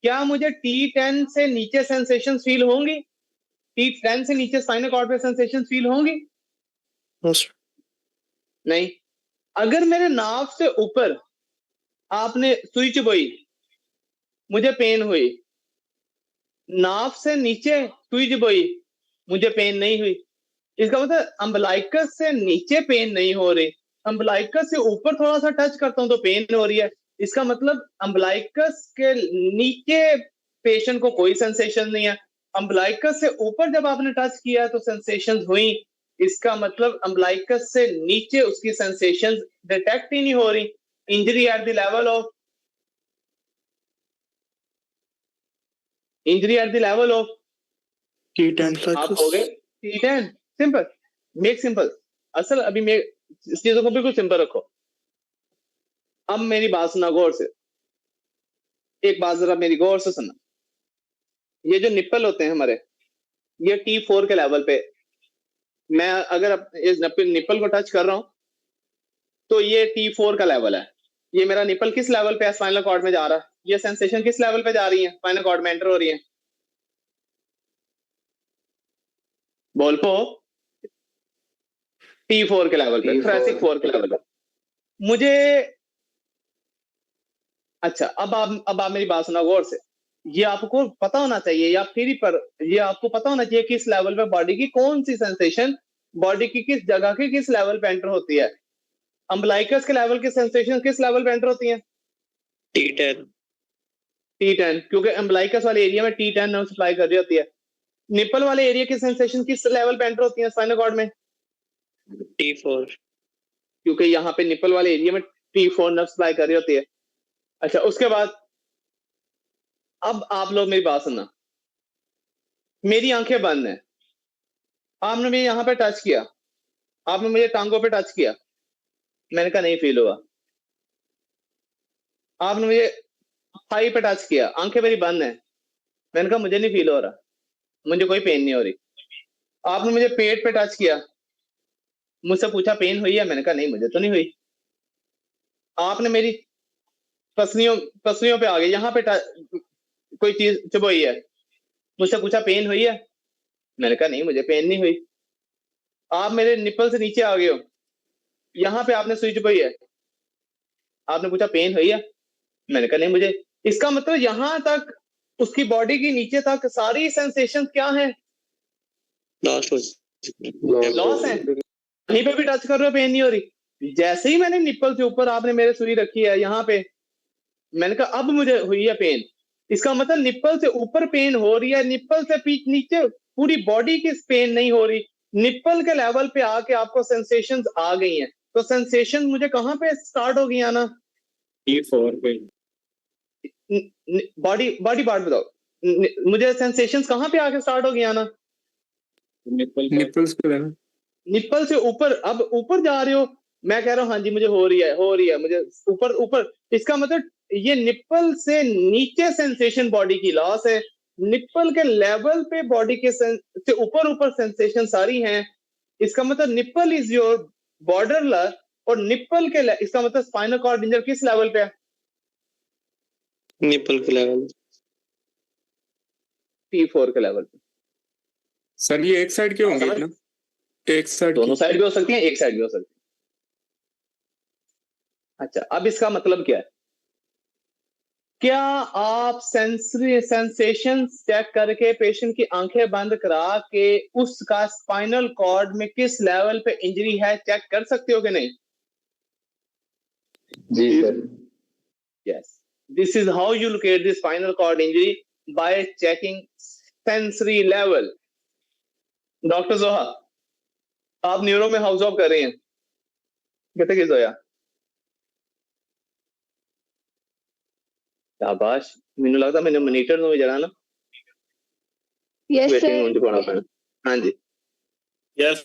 क्या मुझे T10 से नीचे सेंसेशंस फील होंगी? T10 से नीचे स्पाइनल कॉर्ड पे सेंसेशंस फील होंगी? No, sir. नहीं। अगर मेरे नाक से ऊपर आपने सुई चुभई, मुझे पेन हुई, नाक से नीचे सुई चुभई, मुझे पेन नहीं हुई, इसका मतलब अम्बलाइकस से नीचे पेन नहीं हो रही, अम्बलाइकस से ऊपर थोड़ा सा टच करता हूं तो पेन हो रही है, इसका मतलब अम्बलाइकस के नीचे पेशेंट को कोई सेंसेशन नहीं है, अम्बलाइकस से ऊपर जब आपने टच किया तो सेंसेशंस हुई, इसका मतलब अम्बलाइकस से नीचे उसकी सेंसेशंस डिटेक्ट ही नहीं हो रही, injury at the level of T10 आप हो गए T10, सिंपल, मेक सिंपल, असल अभी मैं इस चीजों को बिल्कुल सिंपल रखो। अब मेरी बात सुना गौर से, एक बात जरा मेरी गौर से सुनना, ये जो निप्पल होते हैं हमारे, ये T4 के लेवल पे, मैं अगर इस निप्पल को टच कर रहा हूं तो ये T4 का लेवल है, ये मेरा निप्पल किस लेवल पे है स्पाइनल कॉर्ड में जा रहा है, ये सेंसेशन किस लेवल पे जा रही है स्पाइनल कॉर्ड में एंटर हो रही है, बोल पो T4 के लेवल पे, थोरैसिक 4 के लेवल पे मुझे, अच्छा अब आप मेरी बात सुना गौर से, ये आपको पता होना चाहिए, या फिर पर ये आपको पता होना चाहिए किस लेवल पे बॉडी की कौन सी सेंसेशन बॉडी की किस जगह की किस लेवल पे एंटर होती है, अम्बलाइकस के लेवल की सेंसेशन किस लेवल पे एंटर होती है? T10, क्योंकि अम्बलाइकस वाले एरिया में T10 नर्व सप्लाई कर रही होती है, निप्पल वाले एरिया की सेंसेशन किस लेवल पे एंटर होती है स्पाइनल कॉर्ड में? T4, क्योंकि यहाँ पे निप्पल वाले एरिया में T4 नर्व सप्लाई कर रही होती है। अच्छा, उसके बाद अब आप लोग मेरी बात सुनना, मेरी आंखें बंद हैं, आपने मुझे यहाँ पे टच किया, आपने मुझे टांगों पे टच किया, मैंने कहा नहीं फील हुआ, आपने मुझे थाई पे टच किया, आंखें मेरी बंद हैं, मैंने कहा मुझे नहीं फील हो रहा, मुझे कोई पेन नहीं हो रही, आपने मुझे पेट पे टच किया, मुझसे पूछा पेन हुई है, मैंने कहा नहीं मुझे तो नहीं हुई, आपने मेरी पसलियों पे आ गए, यहाँ पे कोई चीज चुभई है, मुझसे पूछा पेन हुई है, मैंने कहा नहीं मुझे पेन नहीं हुई, आप मेरे निप्पल से नीचे आ गए हो, यहाँ पे आपने सुई चुभई है, आपने पूछा पेन हुई है, मैंने कहा नहीं मुझे इसका मतलब यहां तक उसकी बॉडी की नीचे तक सारी सेंसेशन क्या है, लॉस्ट हो लॉस है। कहीं पे भी टच कर रहे हो पेन नहीं हो रही। जैसे ही मैंने निप्पल से ऊपर आपने मेरे सुई रखी है यहाँ पे, मैंने कहा अब मुझे हुई है पेन, इसका मतलब निप्पल से ऊपर पेन हो रही है, निप्पल से नीचे पूरी बॉडी की पेन नहीं हो रही, निप्पल के लेवल पे आके आपको सेंसेशंस आ गई हैं। तो सेंसेशन मुझे कहाँ पे स्टार्ट हो गई आना, T4 पे बॉडी बॉडी पार्ट बताओ मुझे सेंसेशंस कहाँ पे आके स्टार्ट हो गई आना, Nipples पे है ना? निप्पल से ऊपर। अब ऊपर जा रहे हो, मैं कह रहा हूँ हाँ जी मुझे हो रही है मुझे ऊपर ऊपर, इसका मतलब ये निप्पल से नीचे सेंसेशन बॉडी की लॉस है, निप्पल के लेवल पे बॉडी के से ऊपर सेंसेशन सारी हैं। इसका मतलब निप्पल इज योर बॉर्डर, और निप्पल के इसका मतलब स्पाइनल कॉर्ड इंजर किस लेवल पे है, निप्पल के लेवल T4 के लेवल पे। सर ये एक साइड क्यों होंगे ना? एक साइड दोनों साइड भी हो सकती है, एक साइड भी हो सकती है। अच्छा, अब इसका मतलब क्या है, क्या आप सेंसरी सेंसेशन चेक करके पेशेंट की आंखें बंद करा के उसका स्पाइनल कॉर्ड में किस लेवल पे इंजरी है चेक कर सकते हो कि नहीं? जी sir. Yes, this is how you locate the spinal cord injury by checking sensory level. Doctor जोहा, आप न्यूरो में हाउस ऑफ कर रही हैं, कहते कि जोया शाबाश, मैंने लगता मैंने मॉनिटर में जरा ना Yes, वेटिंग sir. रूम पड़ा था। हाँ जी यस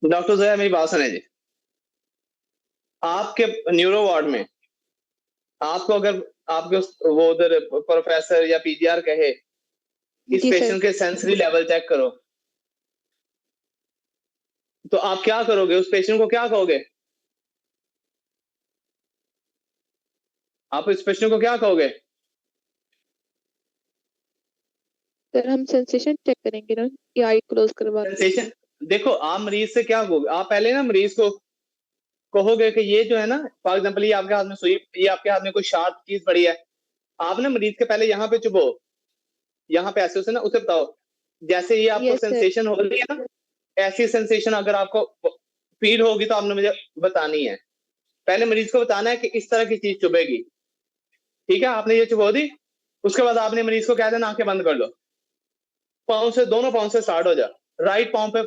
डॉक्टर जोया, मेरी बात सुने जी। आपके न्यूरो वार्ड में आपको अगर आपके वो उधर प्रोफेसर या पीजीआर कहे इस जी, सर। पेशेंट के सेंसरी लेवल चेक करो, तो आप क्या करोगे, उस पेशेंट को क्या कहोगे, आप इस पेशेंट को क्या कहोगे? सर हम सेंसेशन चेक करेंगे ना, या आई क्लोज करवा के? सेंसेशन देखो, आप मरीज से क्या कहोगे, आप पहले ना मरीज को कहोगे कि ये जो है ना, फॉर एग्जांपल ये आपके हाथ में सुई, ये आपके हाथ में कोई शार्प चीज पड़ी है, आप ना मरीज के पहले यहाँ पे चुभो, यहाँ पे ऐसे उसे ना उसे बताओ, जैसे ये आपको Yes, sir. सेंसेशन हो रही है ना, ऐसी सेंसेशन अगर आपको फील होगी तो आपने मुझे बतानी है। पहले मरीज को बताना है कि इस तरह की चीज चुभेगी, ठीक है? आपने ये चुभो दी, उसके बाद आपने मरीज को कह देना आंखें बंद कर लो, पाँव से, दोनों पाँव से स्टार्ट हो जा, राइट पाँव पे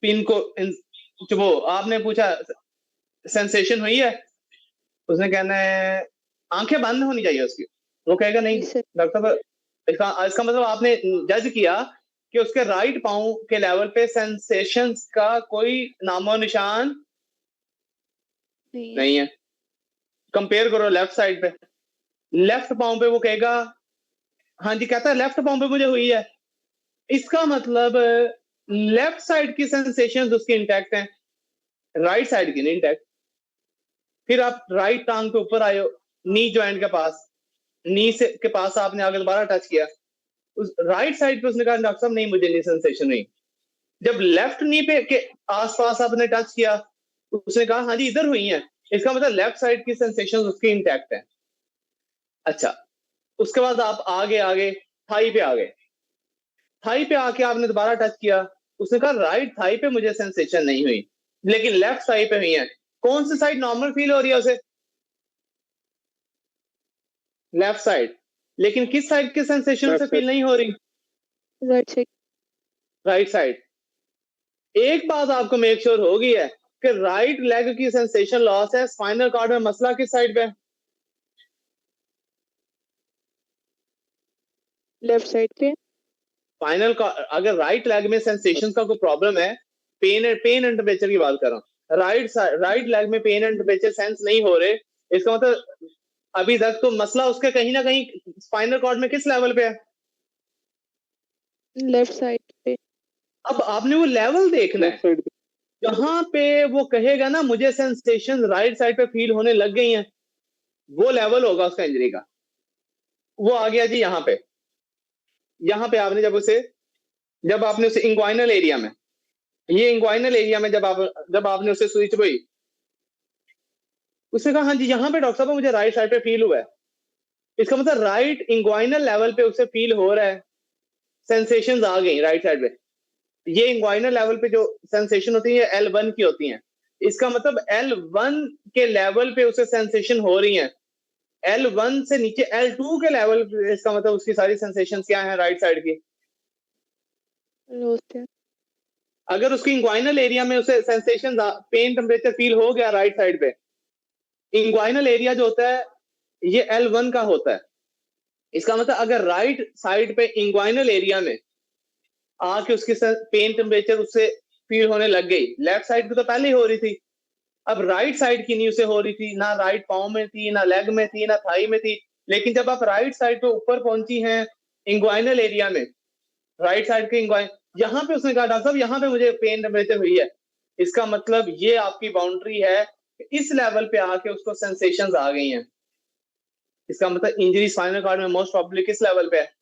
पिन को चुभो। आपने पूछा सेंसेशन हुई है, उसने कहना है आंखें बंद होनी चाहिए उसकी, वो कहेगा नहीं Yes, sir. डॉक्टर साहब, इसका मतलब आपने जज किया कि उसके राइट पाँव के लेवल पे सेंसेशंस का कोई नामो निशान नहीं। नहीं है। कंपेयर करो लेफ्ट साइड पे, लेफ्ट पाँव पे वो कहेगा हाँ जी, कहता है लेफ्ट पाँव पे मुझे हुई है, इसका मतलब लेफ्ट साइड की सेंसेशंस उसकी इंटैक्ट हैं, राइट साइड की नहीं इंटैक्ट। फिर आप राइट टांग के ऊपर आए हो, नी जॉइंट के पास, नी से के पास आपने आगे दोबारा टच किया, उस राइट साइड पे उसने कहा डॉक्टर साहब नहीं मुझे नहीं सेंसेशन हुई। जब लेफ्ट नी पे के आसपास आपने टच किया, उसने कहा हाँ जी इधर हुई है, इसका मतलब लेफ्ट साइड की सेंसेशन उसकी इंटैक्ट है। अच्छा, उसके बाद आप आगे आगे थाई पे आ गए, थाई पे आके आपने दोबारा टच किया, उसने कहा राइट थाई पे मुझे सेंसेशन नहीं हुई, लेकिन लेफ्ट साइड पे हुई है। कौन सी साइड नॉर्मल फील हो रही है उसे? Left side. लेकिन किस साइड की सेंसेशन उसे फील नहीं हो रही? Right side. Right side. एक बात आपको मेक श्योर होगी है कि राइट लेग की सेंसेशन लॉस है, स्पाइनल कॉर्ड में मसला किस साइड पे है? लेफ्ट साइड पे। स्पाइनल कॉर्ड, अगर राइट लेग में सेंसेशन का कोई प्रॉब्लम है, पेन एंड टेम्परेचर की बात कर रहा हूँ, राइट लेग में पेन एंड टेम्परेचर सेंस नहीं हो रहे, इसका मतलब अभी तक तो मसला उसके कहीं ना कहीं स्पाइनल कॉर्ड में किस लेवल पे है? लेफ्ट साइड पे। अब आपने वो लेवल देखना है, जहां पे वो कहेगा ना मुझे सेंसेशन राइट साइड पे फील होने लग गई हैं, वो लेवल होगा उसका इंजरी का। वो आ गया जी यहाँ पे, यहाँ पे आपने जब आपने उसे इंग्वाइनल एरिया में, ये इंग्वाइनल एरिया में जब आपने उसे सुई चुभाई, उसने कहा हाँ जी यहाँ पे डॉक्टर साहब मुझे राइट साइड पे फील हुआ है, इसका मतलब राइट इंग्वाइनल लेवल पे उसे फील हो रहा है, सेंसेशंस आ गई राइट साइड पे। ये इंग्वाइनल लेवल पे जो सेंसेशन होती है L1 की होती हैं, इसका मतलब L1 के लेवल पे उसे सेंसेशन हो रही है, L1 से नीचे L2 के लेवल पे, इसका मतलब उसकी सारी सेंसेशन क्या है राइट साइड की। लोस्ट है। अगर उसकी इंग्वाइनल एरिया में उसे सेंसेशन पेन टेम्परेचर फील हो गया राइट साइड पे, इंग्वाइनल एरिया जो होता है ये L1 का होता है, इसका मतलब अगर राइट साइड पे इंग्वाइनल एरिया में आके उसकी पेन टेम्परेचर उससे फील होने लग गई, लेफ्ट साइड पे तो पहले ही हो रही थी, अब राइट साइड की नहीं उसे हो रही थी, ना राइट पाँव में थी, ना लेग में थी, ना थाई में थी, लेकिन जब आप राइट साइड पे ऊपर पहुंची हैं इंग्वाइनल एरिया में, राइट साइड के इंग्वाइन, यहाँ पे उसने कहा डॉक्टर साहब यहाँ पे मुझे पेन टेम्परेचर हुई है, इसका मतलब ये आपकी बाउंड्री है, इस लेवल पे आके उसको सेंसेशंस आ गई हैं, इसका मतलब इंजरी स्पाइनल कॉर्ड में मोस्ट प्रॉब्ली किस लेवल पे है,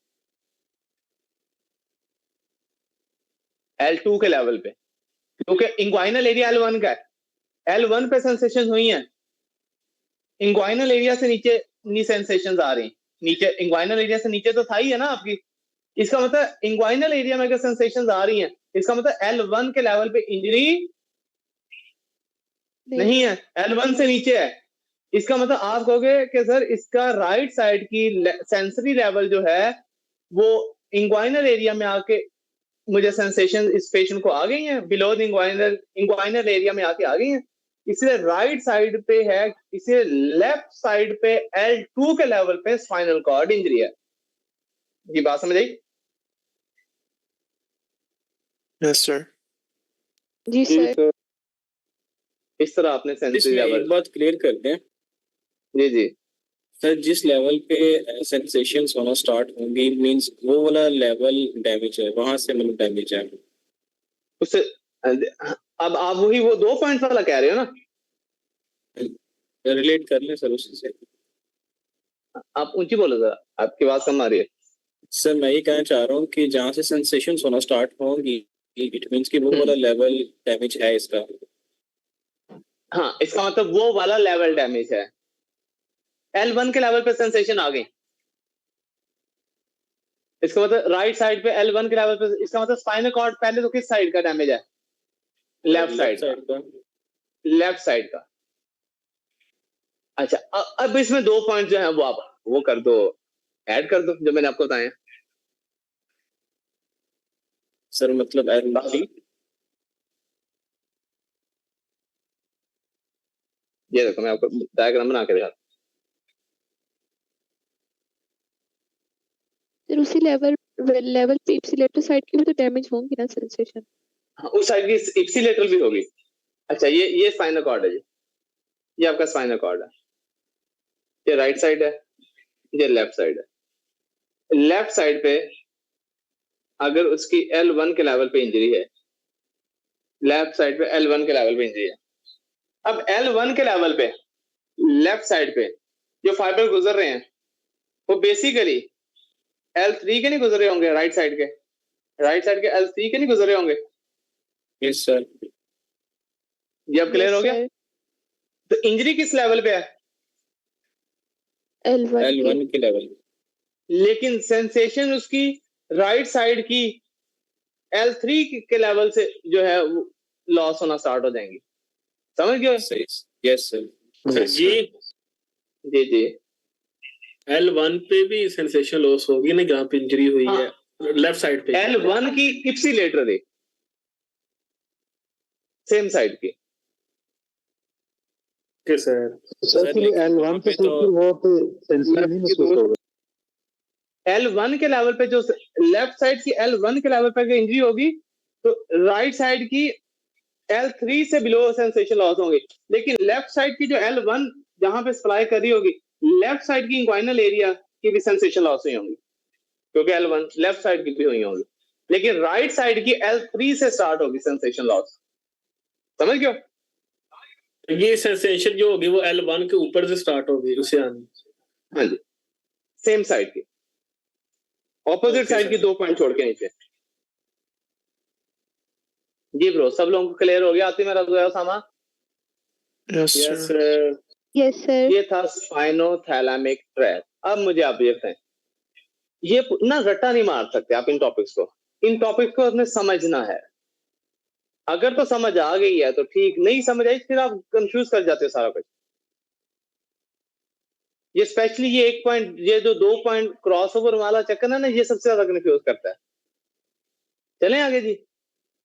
L2 के लेवल पे, क्योंकि इंग्वाइनल एरिया L1 का है, L1 पे सेंसेशन हुई हैं, इंग्वाइनल एरिया से नीचे नहीं सेंसेशंस आ रही, नीचे इंग्वाइनल एरिया से नीचे तो था ही है ना आपकी, इसका मतलब इंग्वाइनल एरिया में अगर सेंसेशंस आ रही हैं, इसका मतलब L1 के लेवल पे इंजरी नहीं है, L1 से नीचे है, इसका मतलब आप कहोगे कि सर इसका राइट साइड की सेंसरी लेवल जो है वो इंग्वाइनल एरिया में आके मुझे सेंसेशन इस पेशेंट को आ गई हैं, बिलो द इंग्वाइनल एरिया में आके आ गई हैं, इसलिए राइट साइड पे है, इसलिए लेफ्ट साइड पे L2 के लेवल पे स्पाइनल कॉर्ड इंजरी है। ये बात समझ आई? Yes sir. जी सर। इस तरह आपने सेंसरी इसमें लेवल, एक बात क्लियर कर दें जी जी सर, जिस लेवल पे सेंसेशंस होना स्टार्ट होंगी मींस वो वाला लेवल डैमेज है, वहां से मतलब डैमेज है। उससे अब आप वही वो 2 पॉइंट वाला कह रहे हो ना, रिलेट कर लें सर उससे। आप ऊंची बोलो जरा, आपकी आवाज कम आ रही है। सर मैं ये कहना चाह रहा हूँ कि जहाँ से सेंसेशंस होना स्टार्ट होंगी इट मींस कि वो वाला लेवल डैमेज है इसका। हाँ, इसका मतलब वो वाला लेवल डैमेज है, L1 के लेवल पे सेंसेशन आ गई, इसका मतलब राइट साइड पे L1 के लेवल पे, इसका मतलब स्पाइनल कॉर्ड पहले तो किस साइड का डैमेज है, लेफ्ट साइड का, लेफ्ट साइड का। अच्छा अब इसमें 2 पॉइंट जो है वो आप वो कर दो, ऐड कर दो जो मैंने आपको बताया सर, मतलब ये देखो मैं आपको डायग्राम बना के दिखा, फिर उसी लेवल पे इप्सिलेटर साइड की भी तो डैमेज होंगी ना सेंसेशन। हाँ, उस साइड की इप्सिलेटरल भी होगी। अच्छा ये स्पाइनल कॉर्ड है जी, ये आपका स्पाइनल कॉर्ड है, ये राइट साइड है, ये लेफ्ट साइड है। लेफ्ट साइड पे अगर उसकी L1 के लेवल पे इंजरी है, लेफ्ट साइड पे L1 के लेवल पे इंजरी है, अब L1 के लेवल पे लेफ्ट साइड पे जो फाइबर गुजर रहे हैं वो बेसिकली L3 के नहीं गुजर रहे होंगे, राइट साइड के L3 के नहीं गुजर रहे होंगे। Yes sir. ये अब क्लियर हो गया? तो इंजरी किस लेवल पे है? L1 के लेवल, लेकिन सेंसेशन उसकी राइट साइड की L3 के लेवल से जो है लॉस होना स्टार्ट हो जाएंगी, समझ गए? सही। Yes sir. सर जी जी L1 पे भी सेंसेशन लॉस होगी ना जहाँ पे इंजरी हुई हाँ, है लेफ्ट साइड पे, L1 की इप्सिलेटरली सेम साइड की। Okay sir. L1 पे तो L1 के लेवल पे जो लेफ्ट साइड की L1 के लेवल पे अगर इंजरी होगी तो राइट साइड की L3 से बिलो सेंसेशन लॉस होंगे, लेकिन लेफ्ट साइड की जो L1 जहां पे सप्लाई कर रही होगी लेफ्ट साइड की इंग्वाइनल एरिया की भी सेंसेशन लॉस हुई होंगी, क्योंकि L1 लेफ्ट साइड की भी हुई होंगी, लेकिन राइट साइड की L3 से स्टार्ट होगी सेंसेशन लॉस, समझ गए? ये सेंसेशन जो होगी वो L1 के ऊपर से स्टार्ट होगी उसे आनी। हाँ जी, सेम साइड की, ऑपोजिट साइड की 2 पॉइंट छोड़ के नीचे। जी ब्रो, सब लोगों को क्लियर हो गया? आती मेरा जो है सामा? Yes yes sir. Sir. Yes sir. ये था स्पाइनोथैलेमिक ट्रैक। अब मुझे आप ये बताएं, ये ना रट्टा नहीं मार सकते आप इन टॉपिक्स को, इन टॉपिक्स को आपने समझना है। अगर तो समझ आ गई है तो ठीक, नहीं समझ आई फिर आप कंफ्यूज कर जाते हो सारा कुछ। ये स्पेशली ये एक पॉइंट, ये जो 2 पॉइंट क्रॉसओवर वाला चक्कर है ना, ये सबसे ज्यादा कंफ्यूज करता है। चलें आगे जी।